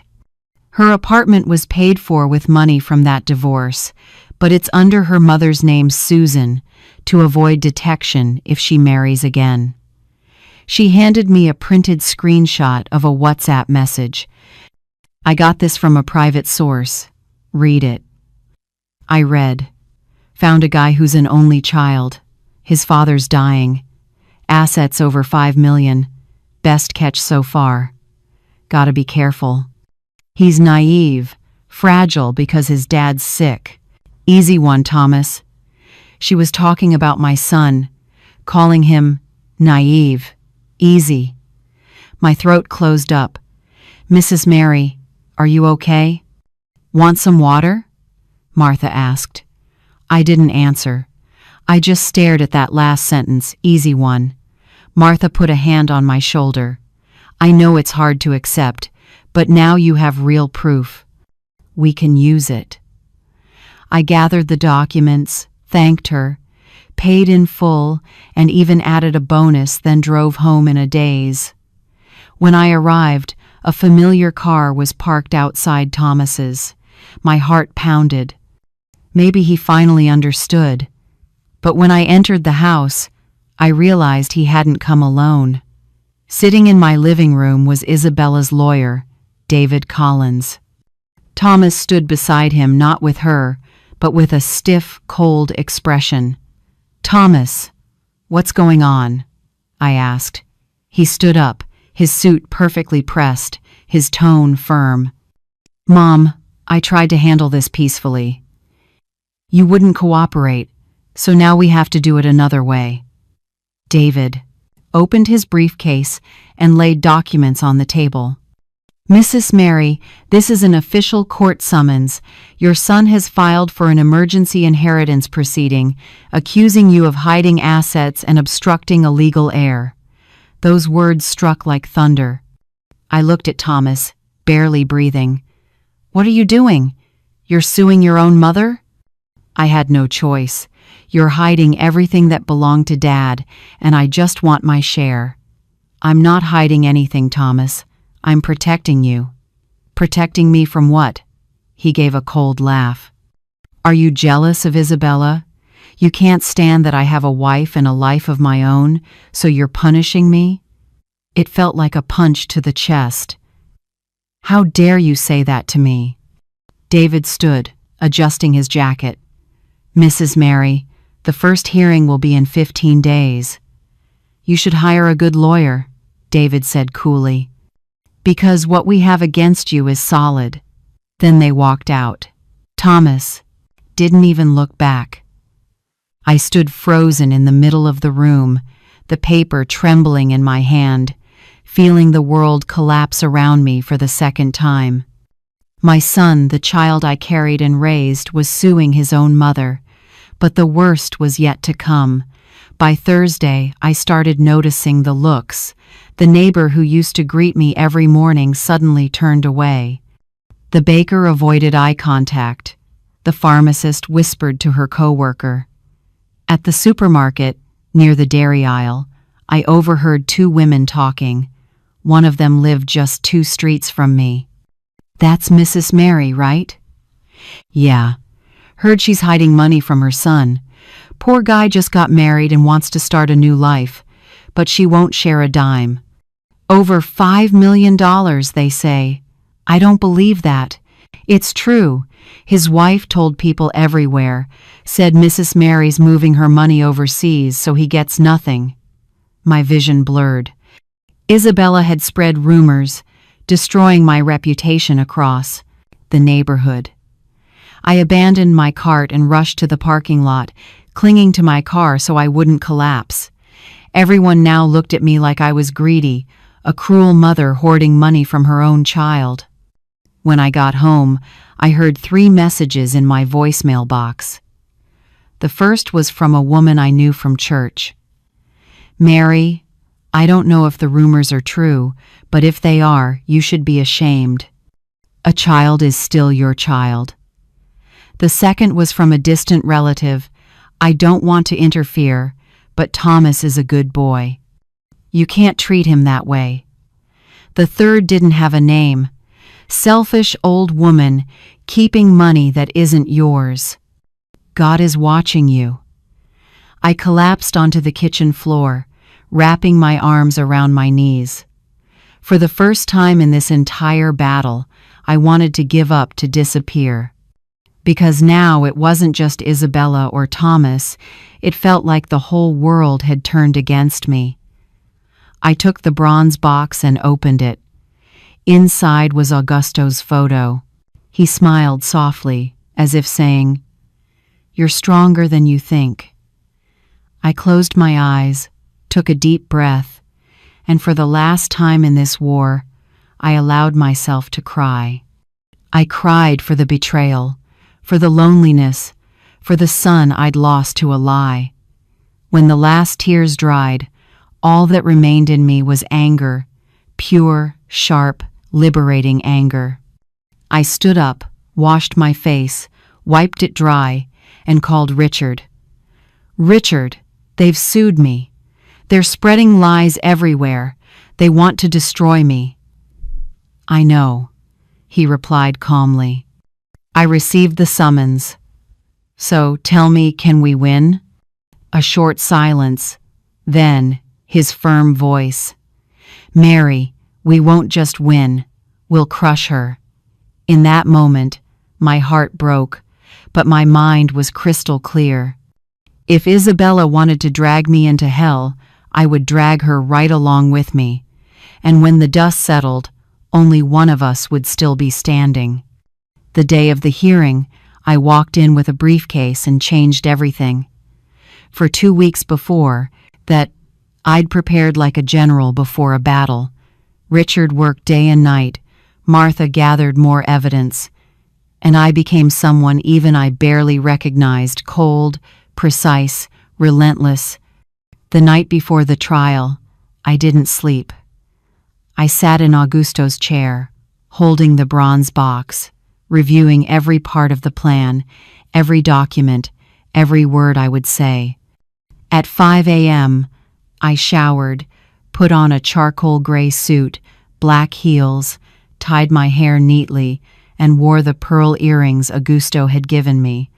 Her apartment was paid for with money from that divorce, but it's under her mother's name, Susan, to avoid detection if she marries again. She handed me a printed screenshot of a WhatsApp message. "I got this from a private source. Read it." I read. Found a guy who's an only child. His father's dying. Assets over 5 million. Best catch so far. Gotta be careful. He's naive, fragile because his dad's sick. Easy one, Thomas. She was talking about my son, calling him naive. Easy. My throat closed up. Mrs. Mary, are you okay? Want some water? Martha asked. I didn't answer. I just stared at that last sentence, easy one. Martha put a hand on my shoulder. I know it's hard to accept, but now you have real proof. We can use it. I gathered the documents, thanked her, paid in full, and even added a bonus, then drove home in a daze. When I arrived, a familiar car was parked outside Thomas's. My heart pounded. Maybe he finally understood. But when I entered the house, I realized he hadn't come alone. Sitting in my living room was Isabella's lawyer, David Collins. Thomas stood beside him, not with her, but with a stiff, cold expression. Thomas, what's going on? I asked. He stood up, his suit perfectly pressed, his tone firm. Mom, I tried to handle this peacefully. You wouldn't cooperate, so now we have to do it another way. David opened his briefcase and laid documents on the table. Mrs. Mary, this is an official court summons. Your son has filed for an emergency inheritance proceeding, accusing you of hiding assets and obstructing a legal heir. Those words struck like thunder. I looked at Thomas, barely breathing. What are you doing? You're suing your own mother? I had no choice. You're hiding everything that belonged to Dad, and I just want my share. I'm not hiding anything, Thomas. I'm protecting you. Protecting me from what? He gave a cold laugh. Are you jealous of Isabella? You can't stand that I have a wife and a life of my own, so you're punishing me? It felt like a punch to the chest. How dare you say that to me? David stood, adjusting his jacket. Mrs. Mary, the first hearing will be in 15 days. You should hire a good lawyer, David said coolly. Because what we have against you is solid. Then they walked out. Thomas didn't even look back. I stood frozen in the middle of the room, the paper trembling in my hand, feeling the world collapse around me for the second time. My son, the child I carried and raised, was suing his own mother. But the worst was yet to come. By Thursday, I started noticing the looks. The neighbor who used to greet me every morning suddenly turned away. The baker avoided eye contact. The pharmacist whispered to her coworker. At the supermarket, near the dairy aisle, I overheard two women talking. One of them lived just 2 streets from me. That's Mrs. Mary, right? Yeah. Heard she's hiding money from her son. Poor guy just got married and wants to start a new life, but she won't share a dime. Over $5 million, they say. I don't believe that. It's true. His wife told people everywhere, said Mrs. Mary's moving her money overseas so he gets nothing. My vision blurred. Isabella had spread rumors, destroying my reputation across the neighborhood. I abandoned my cart and rushed to the parking lot, clinging to my car so I wouldn't collapse. Everyone now looked at me like I was greedy, a cruel mother hoarding money from her own child. When I got home, I heard 3 messages in my voicemail box. The first was from a woman I knew from church. Mary, I don't know if the rumors are true, but if they are, you should be ashamed. A child is still your child. The second was from a distant relative. I don't want to interfere, but Thomas is a good boy. You can't treat him that way. The third didn't have a name. Selfish old woman, keeping money that isn't yours. God is watching you. I collapsed onto the kitchen floor, wrapping my arms around my knees. For the first time in this entire battle, I wanted to give up, to disappear. because now it wasn't just Isabella or Thomas, it felt like the whole world had turned against me. I took the bronze box and opened it. Inside was Augusto's photo. He smiled softly, as if saying, "You're stronger than you think." I closed my eyes, took a deep breath, and for the last time in this war, I allowed myself to cry. I cried for the betrayal, for the loneliness, for the son I'd lost to a lie. When the last tears dried, all that remained in me was anger, pure, sharp, liberating anger. I stood up, washed my face, wiped it dry, and called Richard. "Richard, they've sued me. They're spreading lies everywhere. They want to destroy me." "I know," he replied calmly. "I received the summons. So tell me, can we win?" A short silence, then his firm voice. "Mary, we won't just win, we'll crush her." In that moment, my heart broke, but my mind was crystal clear. If Isabella wanted to drag me into hell, I would drag her right along with me. And when the dust settled, only one of us would still be standing. The day of the hearing, I walked in with a briefcase and changed everything. For 2 weeks before that, I'd prepared like a general before a battle. Richard worked day and night, Martha gathered more evidence, and I became someone even I barely recognized: cold, precise, relentless. The night before the trial, I didn't sleep. I sat in Augusto's chair, holding the bronze box, reviewing every part of the plan, every document, every word I would say. At 5 a.m., I showered, put on a charcoal gray suit, black heels, tied my hair neatly, and wore the pearl earrings Augusto had given me.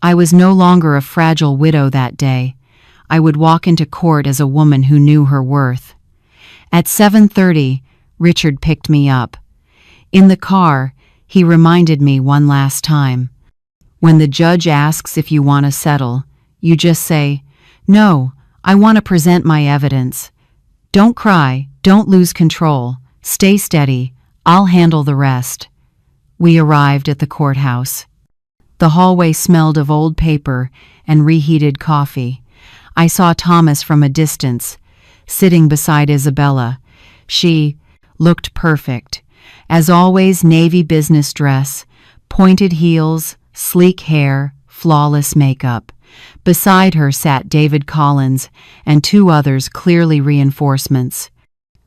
I was no longer a fragile widow that day. I would walk into court as a woman who knew her worth. At 7:30, Richard picked me up. In the car, he reminded me one last time. When the judge asks if you want to settle, you just say, "No, I want to present my evidence. Don't cry, don't lose control, stay steady, I'll handle the rest." We arrived at the courthouse. The hallway smelled of old paper and reheated coffee. I saw Thomas from a distance, sitting beside Isabella. She looked perfect. As always, navy business dress, pointed heels, sleek hair, flawless makeup. Beside her sat David Collins and 2 others, clearly reinforcements.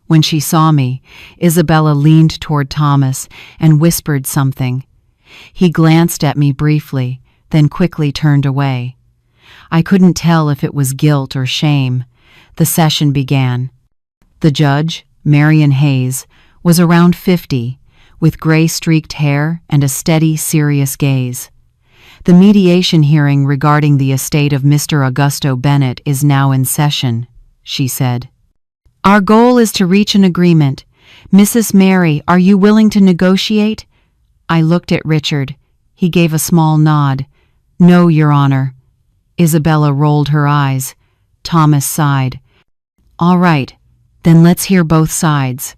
When she saw me, Isabella leaned toward Thomas and whispered something. He glanced at me briefly, then quickly turned away. I couldn't tell if it was guilt or shame. The session began. The judge, Marion Hayes, was around 50, with gray-streaked hair and a steady, serious gaze. "The mediation hearing regarding the estate of Mr. Augusto Bennett is now in session," she said. "Our goal is to reach an agreement. Mrs. Mary, are you willing to negotiate?" I looked at Richard. He gave a small nod. "No, Your Honor." Isabella rolled her eyes. Thomas sighed. "All right, then let's hear both sides."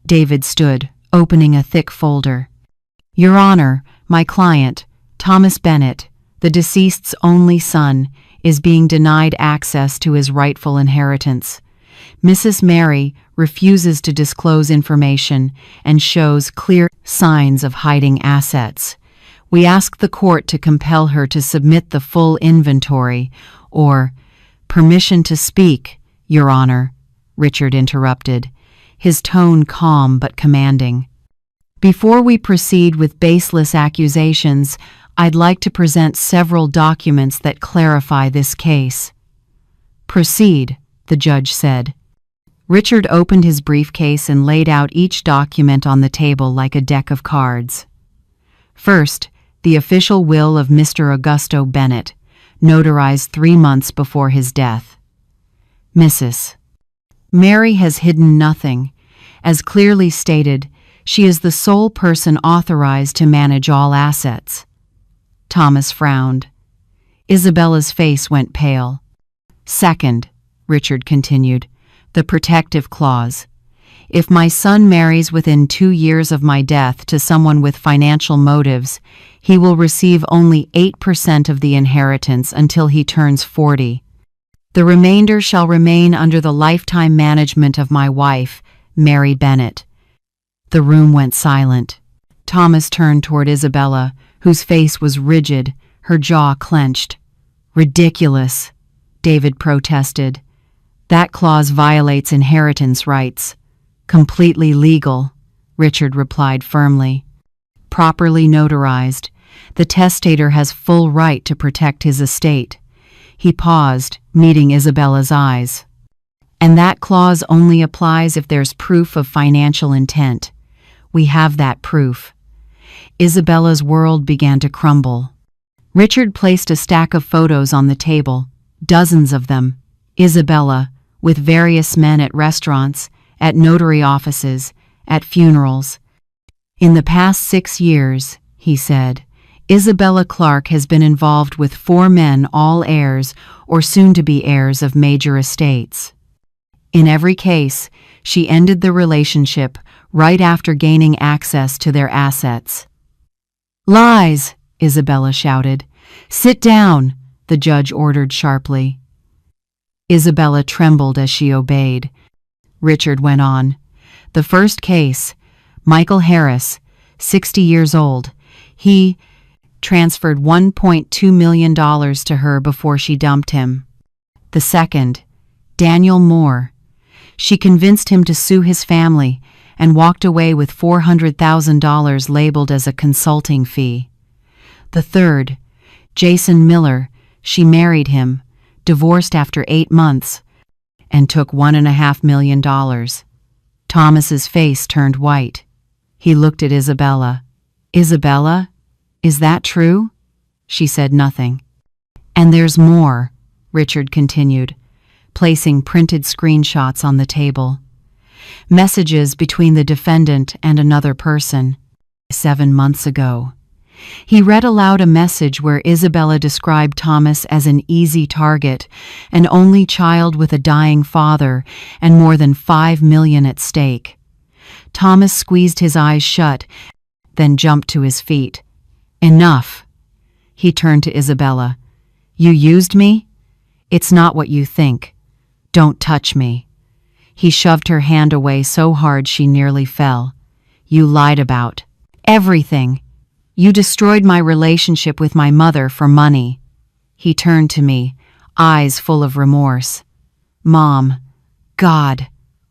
David stood, opening a thick folder. "Your Honor, my client, Thomas Bennett, the deceased's only son, is being denied access to his rightful inheritance. Mrs. Mary refuses to disclose information and shows clear signs of hiding assets. We ask the court to compel her to submit the full inventory, or permission to speak, Your Honor," Richard interrupted, his tone calm but commanding. "Before we proceed with baseless accusations, I'd like to present several documents that clarify this case." "Proceed," the judge said. Richard opened his briefcase and laid out each document on the table like a deck of cards. First, the official will of Mr. Augusto Bennett, notarized 3 months before his death. Mrs. Mary has hidden nothing. As clearly stated, she is the sole person authorized to manage all assets. Thomas frowned. Isabella's face went pale. Second, Richard continued, the protective clause. If my son marries within 2 years of my death to someone with financial motives, he will receive only 8% of the inheritance until he turns 40. The remainder shall remain under the lifetime management of my wife, Mary Bennett. The room went silent. Thomas turned toward Isabella, whose face was rigid, her jaw clenched. Ridiculous, David protested. That clause violates inheritance rights. Completely legal, Richard replied firmly. Properly notarized, the testator has full right to protect his estate. He paused, meeting Isabella's eyes. And that clause only applies if there's proof of financial intent. We have that proof. Isabella's world began to crumble. Richard placed a stack of photos on the table, dozens of them. Isabella, with various men at restaurants, at notary offices, at funerals. In the past 6 years, he said, Isabella Clark has been involved with 4 men, all heirs or soon-to-be heirs of major estates. In every case, she ended the relationship right after gaining access to their assets. Lies, Isabella shouted. Sit down, the judge ordered sharply. Isabella trembled as she obeyed. Richard went on. The first case, Michael Harris, 60 years old. He transferred $1.2 million to her before she dumped him. The second, Daniel Moore. She convinced him to sue his family and walked away with $400,000 labeled as a consulting fee. The third, Jason Miller. She married him, divorced after 8 months, and took $1.5 million. Thomas's face turned white. He looked at Isabella. Isabella, is that true? She said nothing. And there's more, Richard continued, placing printed screenshots on the table. Messages between the defendant and another person. 7 months ago. He read aloud a message where Isabella described Thomas as an easy target, an only child with a dying father, and more than $5 million at stake. Thomas squeezed his eyes shut, then jumped to his feet. Enough. He turned to Isabella. You used me? It's not what you think. Don't touch me. He shoved her hand away so hard she nearly fell. You lied about everything. You destroyed my relationship with my mother for money. He turned to me, eyes full of remorse. Mom, God,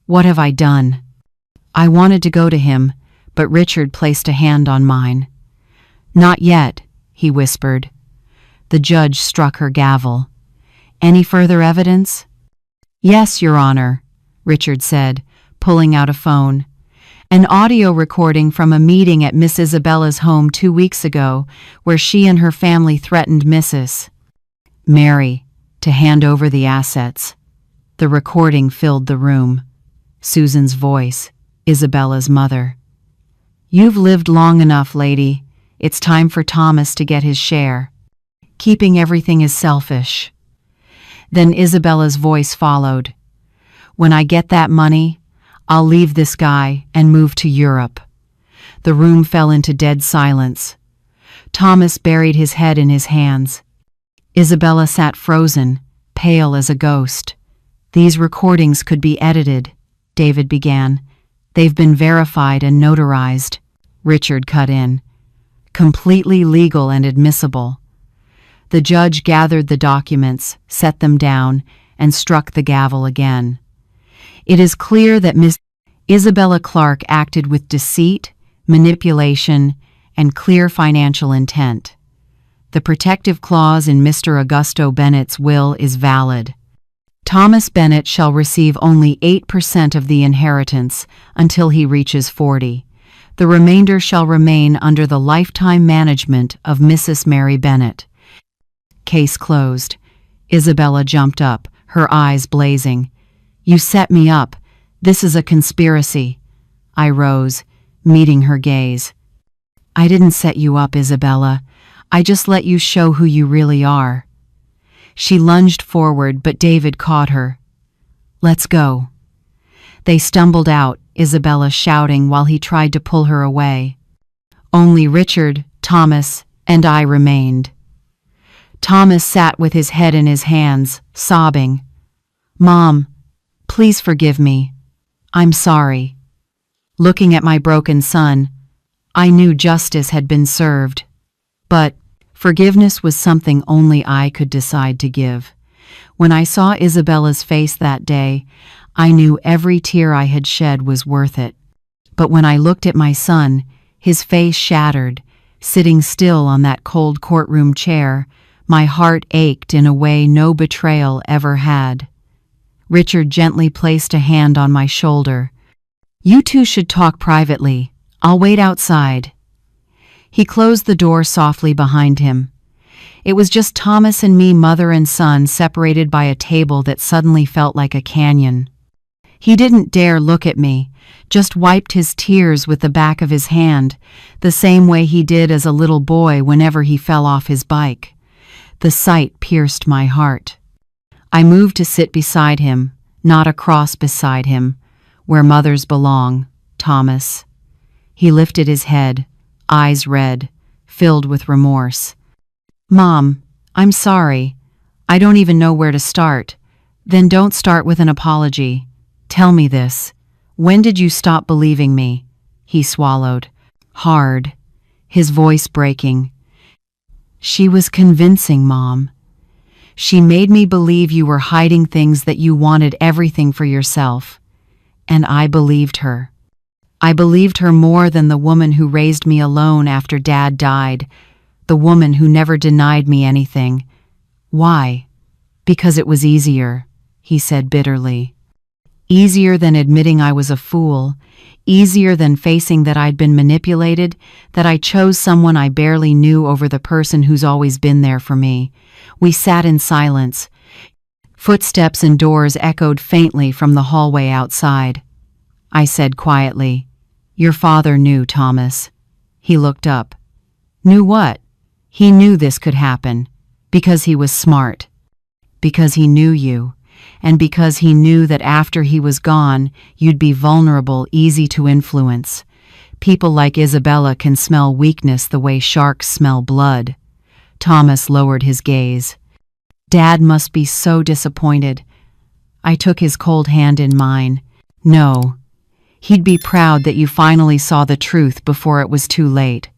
what have I done? I wanted to go to him, but Richard placed a hand on mine. Not yet, he whispered. The judge struck her gavel. Any further evidence? Yes, Your Honor, Richard said, pulling out a phone. An audio recording from a meeting at Miss Isabella's home 2 weeks ago, where she and her family threatened Mrs. Mary to hand over the assets. The recording filled the room. Susan's voice, Isabella's mother. You've lived long enough, lady. It's time for Thomas to get his share. Keeping everything is selfish. Then Isabella's voice followed. When I get that money, I'll leave this guy and move to Europe. The room fell into dead silence. Thomas buried his head in his hands. Isabella sat frozen, pale as a ghost. These recordings could be edited, David began. They've been verified and notarized. Richard cut in. Completely legal and admissible. The judge gathered the documents, set them down, and struck the gavel again. It is clear that Miss Isabella Clark acted with deceit, manipulation, and clear financial intent. The protective clause in Mr. Augusto Bennett's will is valid. Thomas Bennett shall receive only 8% of the inheritance until he reaches 40. The remainder shall remain under the lifetime management of Mrs. Mary Bennett. Case closed. Isabella jumped up, her eyes blazing. You set me up. This is a conspiracy. I rose, meeting her gaze. I didn't set you up, Isabella. I just let you show who you really are." She lunged forward, but David caught her. "Let's go." They stumbled out, Isabella shouting while he tried to pull her away. Only Richard, Thomas, and I remained. Thomas sat with his head in his hands, sobbing. "Mom, please forgive me. I'm sorry." Looking at my broken son, I knew justice had been served. But forgiveness was something only I could decide to give. When I saw Isabella's face that day, I knew every tear I had shed was worth it. But when I looked at my son, his face shattered, sitting still on that cold courtroom chair, my heart ached in a way no betrayal ever had. Richard gently placed a hand on my shoulder. "You two should talk privately. I'll wait outside." He closed the door softly behind him. It was just Thomas and me, mother and son, separated by a table that suddenly felt like a canyon. He didn't dare look at me, just wiped his tears with the back of his hand, the same way he did as a little boy whenever he fell off his bike. The sight pierced my heart. I moved to sit beside him, not across beside him, where mothers belong, Thomas. He lifted his head, eyes red, filled with remorse. "Mom, I'm sorry. I don't even know where to start." "Then don't start with an apology. Tell me this. When did you stop believing me?" He swallowed, hard, his voice breaking. "She was convincing, Mom. She made me believe you were hiding things, that you wanted everything for yourself. And I believed her. I believed her more than the woman who raised me alone after Dad died, the woman who never denied me anything. Why? Because it was easier," he said bitterly. "Easier than admitting I was a fool, easier than facing that I'd been manipulated, that I chose someone I barely knew over the person who's always been there for me." We sat in silence. Footsteps and doors echoed faintly from the hallway outside. I said quietly, "Your father knew, Thomas." He looked up. "Knew what?" "He knew this could happen. Because he was smart. Because he knew you. And because he knew that after he was gone, you'd be vulnerable, easy to influence. People like Isabella can smell weakness the way sharks smell blood." Thomas lowered his gaze. "Dad must be so disappointed." I took his cold hand in mine. "No. He'd be proud that you finally saw the truth before it was too late."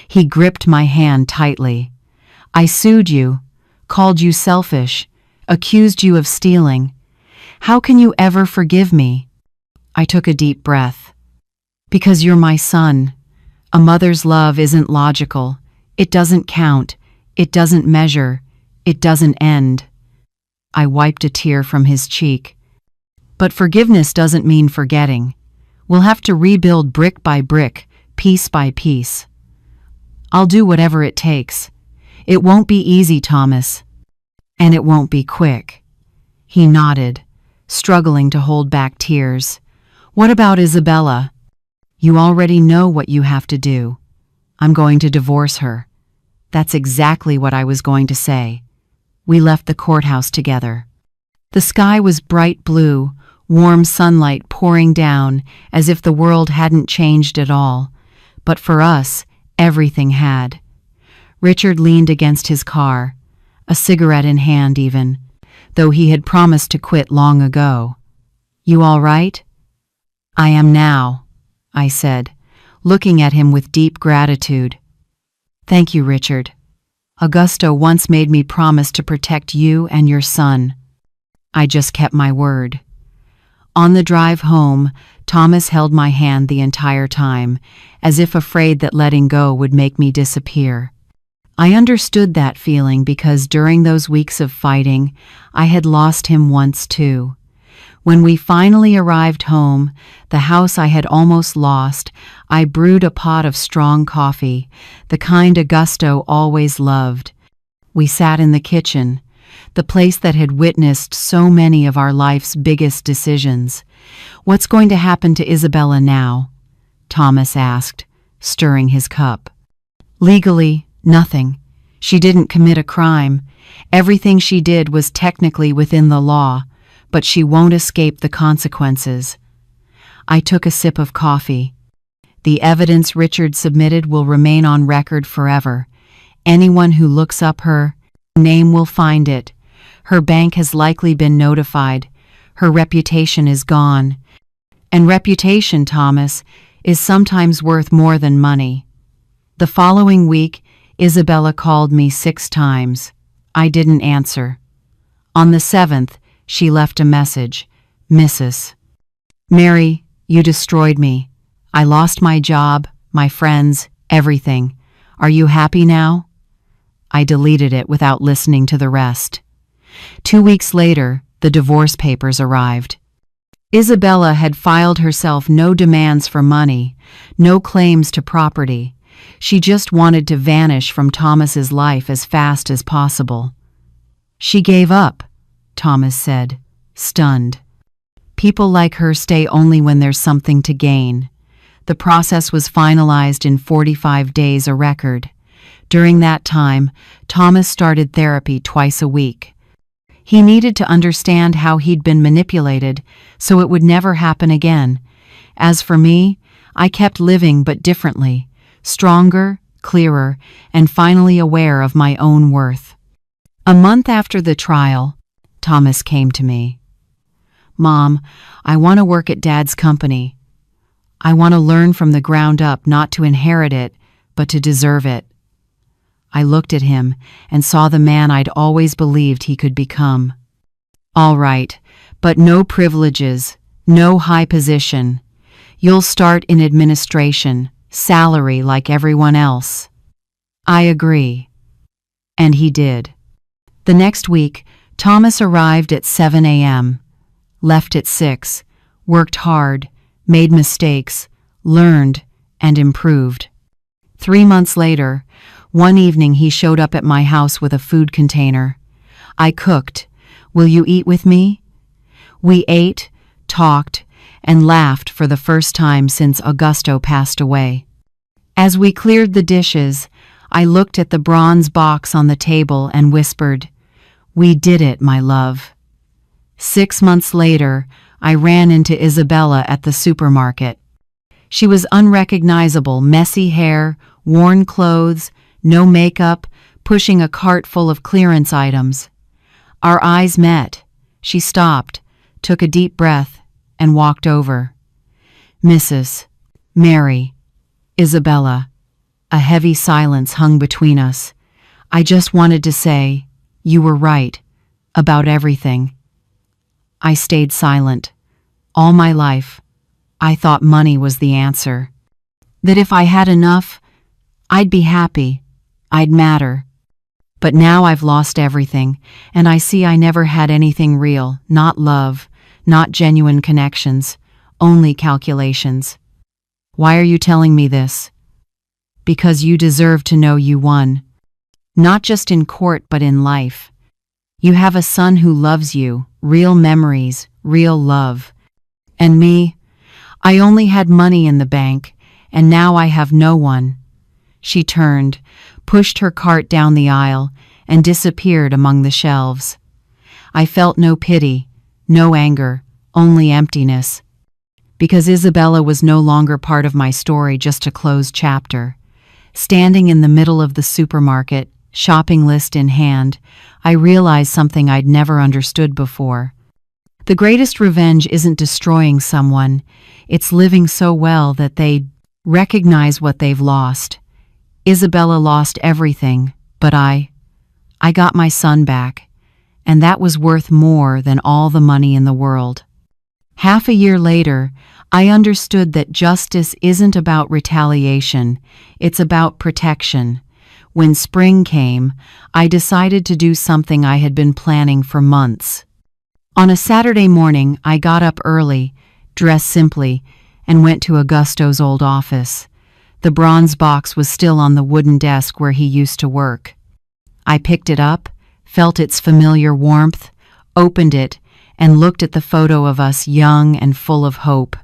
He gripped my hand tightly. "I sued you, called you selfish, accused you of stealing. How can you ever forgive me?" I took a deep breath. "Because you're my son. A mother's love isn't logical. It doesn't count. It doesn't measure. It doesn't end." I wiped a tear from his cheek. "But forgiveness doesn't mean forgetting. We'll have to rebuild brick by brick, piece by piece. I'll do whatever it takes. It won't be easy, Thomas. And it won't be quick." He nodded, struggling to hold back tears. "What about Isabella?" "You already know what you have to do. I'm going to divorce her." That's exactly what I was going to say. We left the courthouse together. The sky was bright blue, warm sunlight pouring down as if the world hadn't changed at all. But for us, everything had. Richard leaned against his car, a cigarette in hand even, though he had promised to quit long ago. "You all right?" "I am now," I said, looking at him with deep gratitude. "Thank you, Richard. Augusto once made me promise to protect you and your son. I just kept my word." On the drive home, Thomas held my hand the entire time, as if afraid that letting go would make me disappear. I understood that feeling because during those weeks of fighting, I had lost him once too. When we finally arrived home, the house I had almost lost, I brewed a pot of strong coffee, the kind Augusto always loved. We sat in the kitchen, the place that had witnessed so many of our life's biggest decisions. "What's going to happen to Isabella now?" Thomas asked, stirring his cup. "Legally, nothing. She didn't commit a crime. Everything she did was technically within the law, but she won't escape the consequences. I took a sip of coffee. The evidence Richard submitted will remain on record forever. Anyone who looks up her name will find it. Her bank has likely been notified. Her reputation is gone. And reputation, Thomas, is sometimes worth more than money. The following week, Isabella called me 6 times. I didn't answer. On the 7th, she left a message. Mrs. Mary, you destroyed me. I lost my job, my friends, everything. Are you happy now? I deleted it without listening to the rest. 2 weeks later, the divorce papers arrived. Isabella had filed herself no demands for money, no claims to property. She just wanted to vanish from Thomas's life as fast as possible. She gave up, Thomas said, stunned. People like her stay only when there's something to gain. The process was finalized in 45 days, a record. During that time, Thomas started therapy twice a week. He needed to understand how he'd been manipulated so it would never happen again. As for me, I kept living but differently, stronger, clearer, and finally aware of my own worth. A month after the trial, Thomas came to me. Mom, I want to work at Dad's company. I want to learn from the ground up, not to inherit it, but to deserve it. I looked at him and saw the man I'd always believed he could become. All right, but no privileges, no high position. You'll start in administration, salary like everyone else. I agree. And he did. The next week, Thomas arrived at 7 a.m., left at 6, worked hard, made mistakes, learned, and improved. 3 months later, one evening he showed up at my house with a food container. I cooked. Will you eat with me? We ate, talked, and laughed for the first time since Augusto passed away. As we cleared the dishes, I looked at the bronze box on the table and whispered, "We did it, my love." 6 months later, I ran into Isabella at the supermarket. She was unrecognizable, messy hair, worn clothes, no makeup, pushing a cart full of clearance items. Our eyes met. She stopped, took a deep breath, and walked over. Mrs. Mary. Isabella. A heavy silence hung between us. I just wanted to say, you were right, about everything. I stayed silent. All my life, I thought money was the answer. That if I had enough, I'd be happy. I'd matter. But now I've lost everything, and I see I never had anything real, not love, not genuine connections, only calculations. Why are you telling me this? Because you deserve to know you won. Not just in court, but in life. You have a son who loves you, real memories, real love. And me, I only had money in the bank, and now I have no one. She turned, pushed her cart down the aisle, and disappeared among the shelves. I felt no pity, no anger, only emptiness. Because Isabella was no longer part of my story, just a closed chapter. Standing in the middle of the supermarket, shopping list in hand, I realized something I'd never understood before. The greatest revenge isn't destroying someone, it's living so well that they recognize what they've lost. Isabella lost everything, but I got my son back, and that was worth more than all the money in the world. Half a year later, I understood that justice isn't about retaliation, it's about protection. When spring came, I decided to do something I had been planning for months. On a Saturday morning, I got up early, dressed simply, and went to Augusto's old office. The bronze box was still on the wooden desk where he used to work. I picked it up, felt its familiar warmth, opened it, and looked at the photo of us young and full of hope.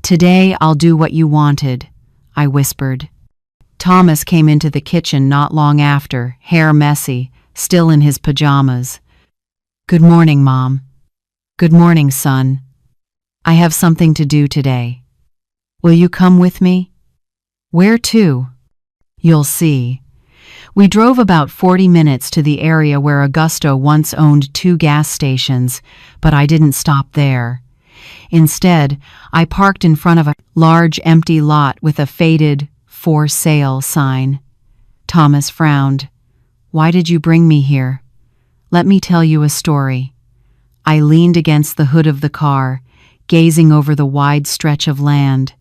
"Today I'll do what you wanted," I whispered. Thomas came into the kitchen not long after, hair messy, still in his pajamas. "Good morning, Mom." "Good morning, son. I have something to do today. Will you come with me?" "Where to?" "You'll see." We drove about 40 minutes to the area where Augusto once owned 2 gas stations, but I didn't stop there. Instead, I parked in front of a large empty lot with a faded "For Sale" sign. Thomas frowned. "Why did you bring me here?" "Let me tell you a story." I leaned against the hood of the car, gazing over the wide stretch of land.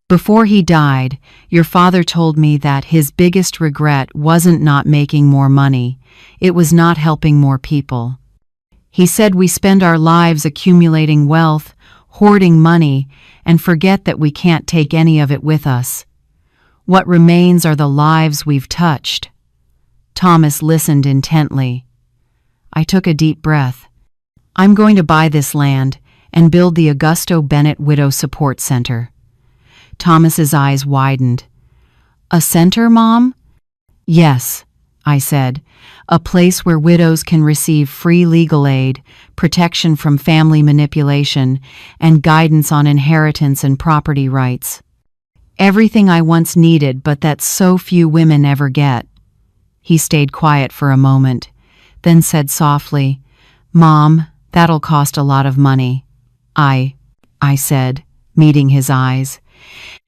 "Before he died, your father told me that his biggest regret wasn't not making more money, it was not helping more people. He said we spend our lives accumulating wealth, hoarding money, and forget that we can't take any of it with us. What remains are the lives we've touched." Thomas listened intently. I took a deep breath. "I'm going to buy this land and build the Augusto Bennett Widow Support Center." Thomas's eyes widened. "A center, Mom?" "Yes," I said, "a place where widows can receive free legal aid, protection from family manipulation, and guidance on inheritance and property rights. Everything I once needed but that so few women ever get." He stayed quiet for a moment, then said softly, "Mom, that'll cost a lot of money." I said, meeting his eyes,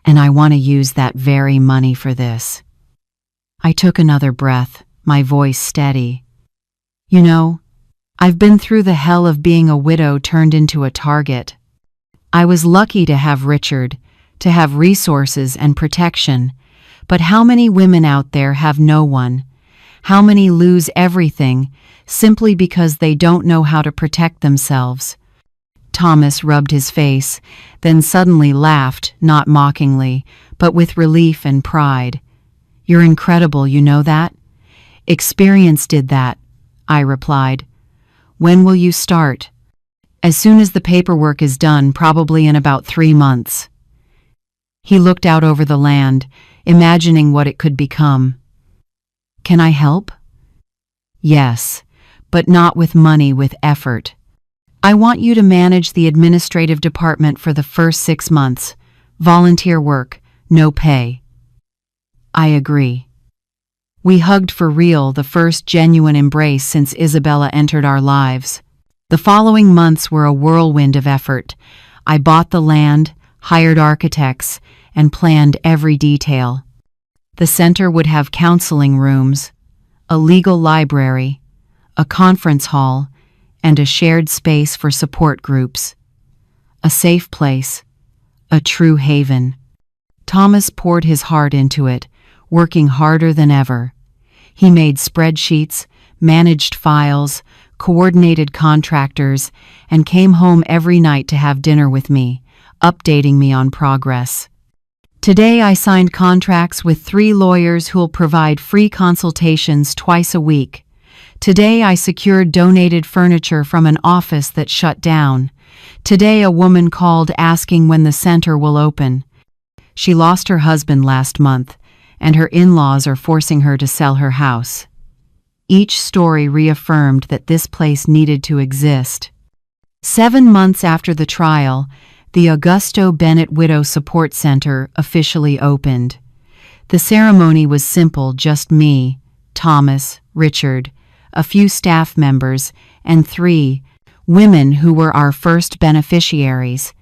"and I want to use that very money for this." I took another breath, my voice steady. "You know, I've been through the hell of being a widow turned into a target. I was lucky to have Richard, to have resources and protection, but how many women out there have no one? How many lose everything simply because they don't know how to protect themselves?" Thomas rubbed his face, then suddenly laughed, not mockingly, but with relief and pride. "You're incredible, you know that?" "Experience did that," I replied. "When will you start?" "As soon as the paperwork is done, probably in about 3 months." He looked out over the land, imagining what it could become. "Can I help?" "Yes, but not with money, with effort. I want you to manage the administrative department for the first 6 months. Volunteer work, no pay." "I agree." We hugged for real, the first genuine embrace since Isabella entered our lives. The following months were a whirlwind of effort. I bought the land, hired architects, and planned every detail. The center would have counseling rooms, a legal library, a conference hall, and a shared space for support groups. A safe place, a true haven. Thomas poured his heart into it, working harder than ever. He made spreadsheets, managed files, coordinated contractors, and came home every night to have dinner with me, updating me on progress. Today I signed contracts with 3 lawyers who'll provide free consultations twice a week. Today I secured donated furniture from an office that shut down. Today a woman called asking when the center will open. She lost her husband last month, and her in-laws are forcing her to sell her house. Each story reaffirmed that this place needed to exist. 7 months after the trial, the Augusto Bennett Widow Support Center officially opened. The ceremony was simple, just me, Thomas, Richard, a few staff members, and 3 women who were our first beneficiaries.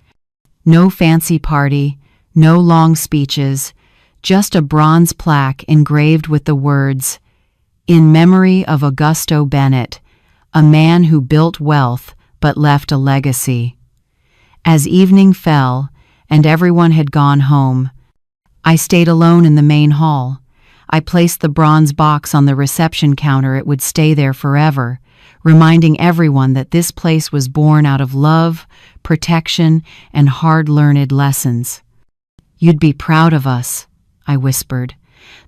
No fancy party, no long speeches, just a bronze plaque engraved with the words, "In memory of Augusto Bennett, a man who built wealth but left a legacy." As evening fell and everyone had gone home, I stayed alone in the main hall. I placed the bronze box on the reception counter. It would stay there forever, reminding everyone that this place was born out of love, protection, and hard-learned lessons. "You'd be proud of us," I whispered.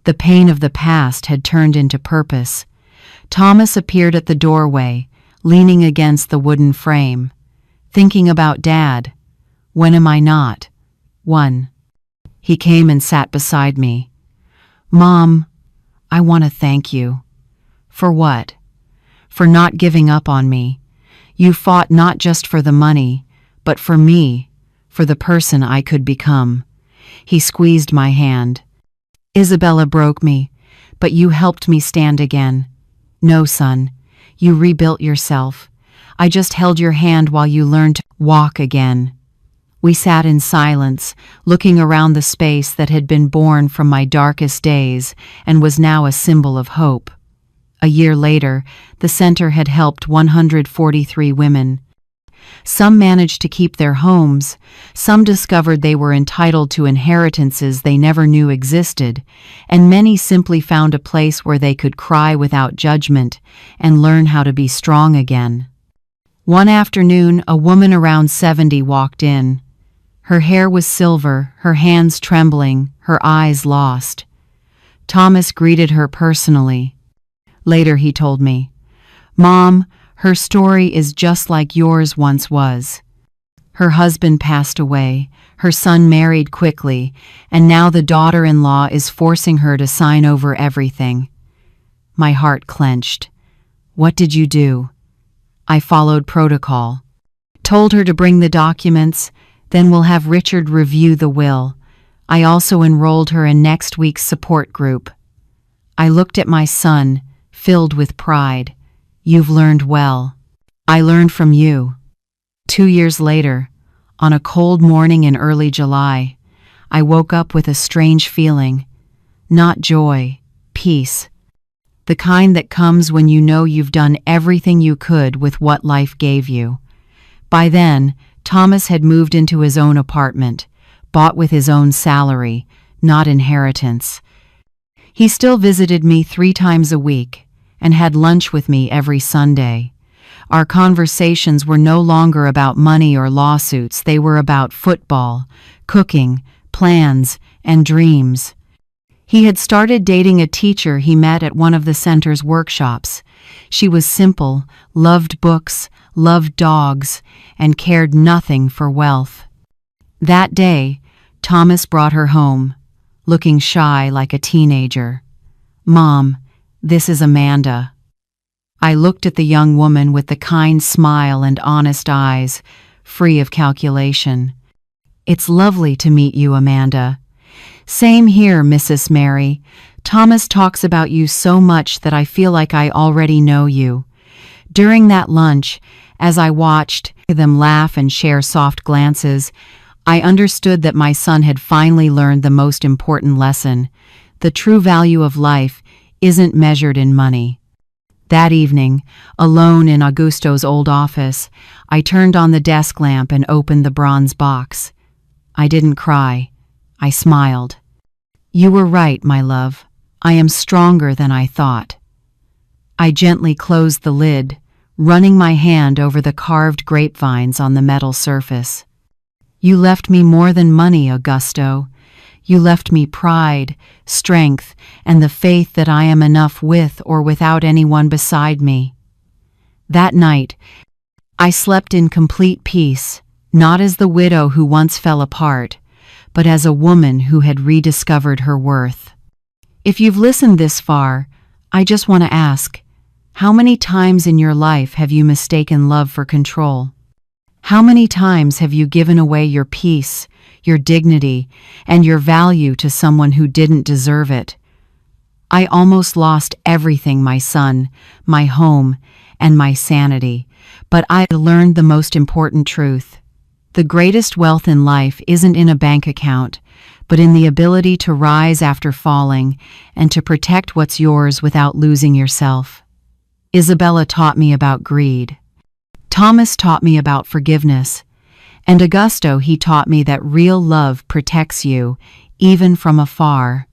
The pain of the past had turned into purpose. Thomas appeared at the doorway, leaning against the wooden frame. "Thinking about Dad? When am I not?" "One." He came and sat beside me. Mom, I want to thank you. For what? For not giving up on me. You fought not just for the money, but for me, for the person I could become. He squeezed my hand. Isabella broke me, but you helped me stand again. No, son, you rebuilt yourself. I just held your hand while you learned to walk again. We sat in silence, looking around the space that had been born from my darkest days and was now a symbol of hope. A year later, the center had helped 143 women. Some managed to keep their homes, some discovered they were entitled to inheritances they never knew existed, and many simply found a place where they could cry without judgment and learn how to be strong again. One afternoon, a woman around 70 walked in. Her hair was silver, her hands trembling, her eyes lost. Thomas greeted her personally. Later he told me, "Mom, her story is just like yours once was. Her husband passed away, her son married quickly, and now the daughter-in-law is forcing her to sign over everything." My heart clenched. What did you do? I followed protocol. Told her to bring the documents, then we'll have Richard review the will. I also enrolled her in next week's support group. I looked at my son, filled with pride. You've learned well. I learned from you. 2 years later, on a cold morning in early July, I woke up with a strange feeling. Not joy, peace. The kind that comes when you know you've done everything you could with what life gave you. By then, Thomas had moved into his own apartment, bought with his own salary, not inheritance. He still visited me 3 times a week and had lunch with me every Sunday. Our conversations were no longer about money or lawsuits, they were about football, cooking, plans, and dreams. He had started dating a teacher he met at one of the center's workshops. She was simple, loved books, loved dogs, and cared nothing for wealth. That day, Thomas brought her home, looking shy like a teenager. "Mom, this is Amanda." I looked at the young woman with the kind smile and honest eyes, free of calculation. "It's lovely to meet you, Amanda." "Same here, Mrs. Mary. Thomas talks about you so much that I feel like I already know you." During that lunch, as I watched them laugh and share soft glances, I understood that my son had finally learned the most important lesson. The true value of life isn't measured in money. That evening, alone in Augusto's old office, I turned on the desk lamp and opened the bronze box. I didn't cry. I smiled. "You were right, my love. I am stronger than I thought." I gently closed the lid, running my hand over the carved grapevines on the metal surface. "You left me more than money, Augusto. You left me pride, strength, and the faith that I am enough with or without anyone beside me." That night, I slept in complete peace, not as the widow who once fell apart, but as a woman who had rediscovered her worth. If you've listened this far, I just want to ask, how many times in your life have you mistaken love for control? How many times have you given away your peace, your dignity, and your value to someone who didn't deserve it? I almost lost everything, my son, my home, and my sanity, but I learned the most important truth. The greatest wealth in life isn't in a bank account, but in the ability to rise after falling and to protect what's yours without losing yourself. Isabella taught me about greed. Thomas taught me about forgiveness. And Augusto, he taught me that real love protects you, even from afar.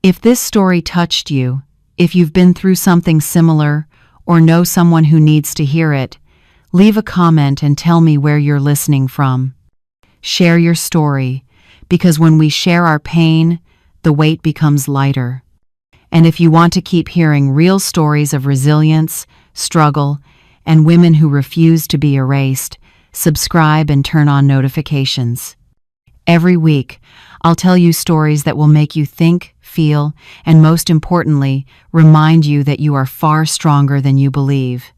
If this story touched you, if you've been through something similar, or know someone who needs to hear it, leave a comment and tell me where you're listening from. Share your story, because when we share our pain, the weight becomes lighter. And if you want to keep hearing real stories of resilience, struggle, and women who refuse to be erased, subscribe and turn on notifications. Every week, I'll tell you stories that will make you think, feel, and most importantly, remind you that you are far stronger than you believe.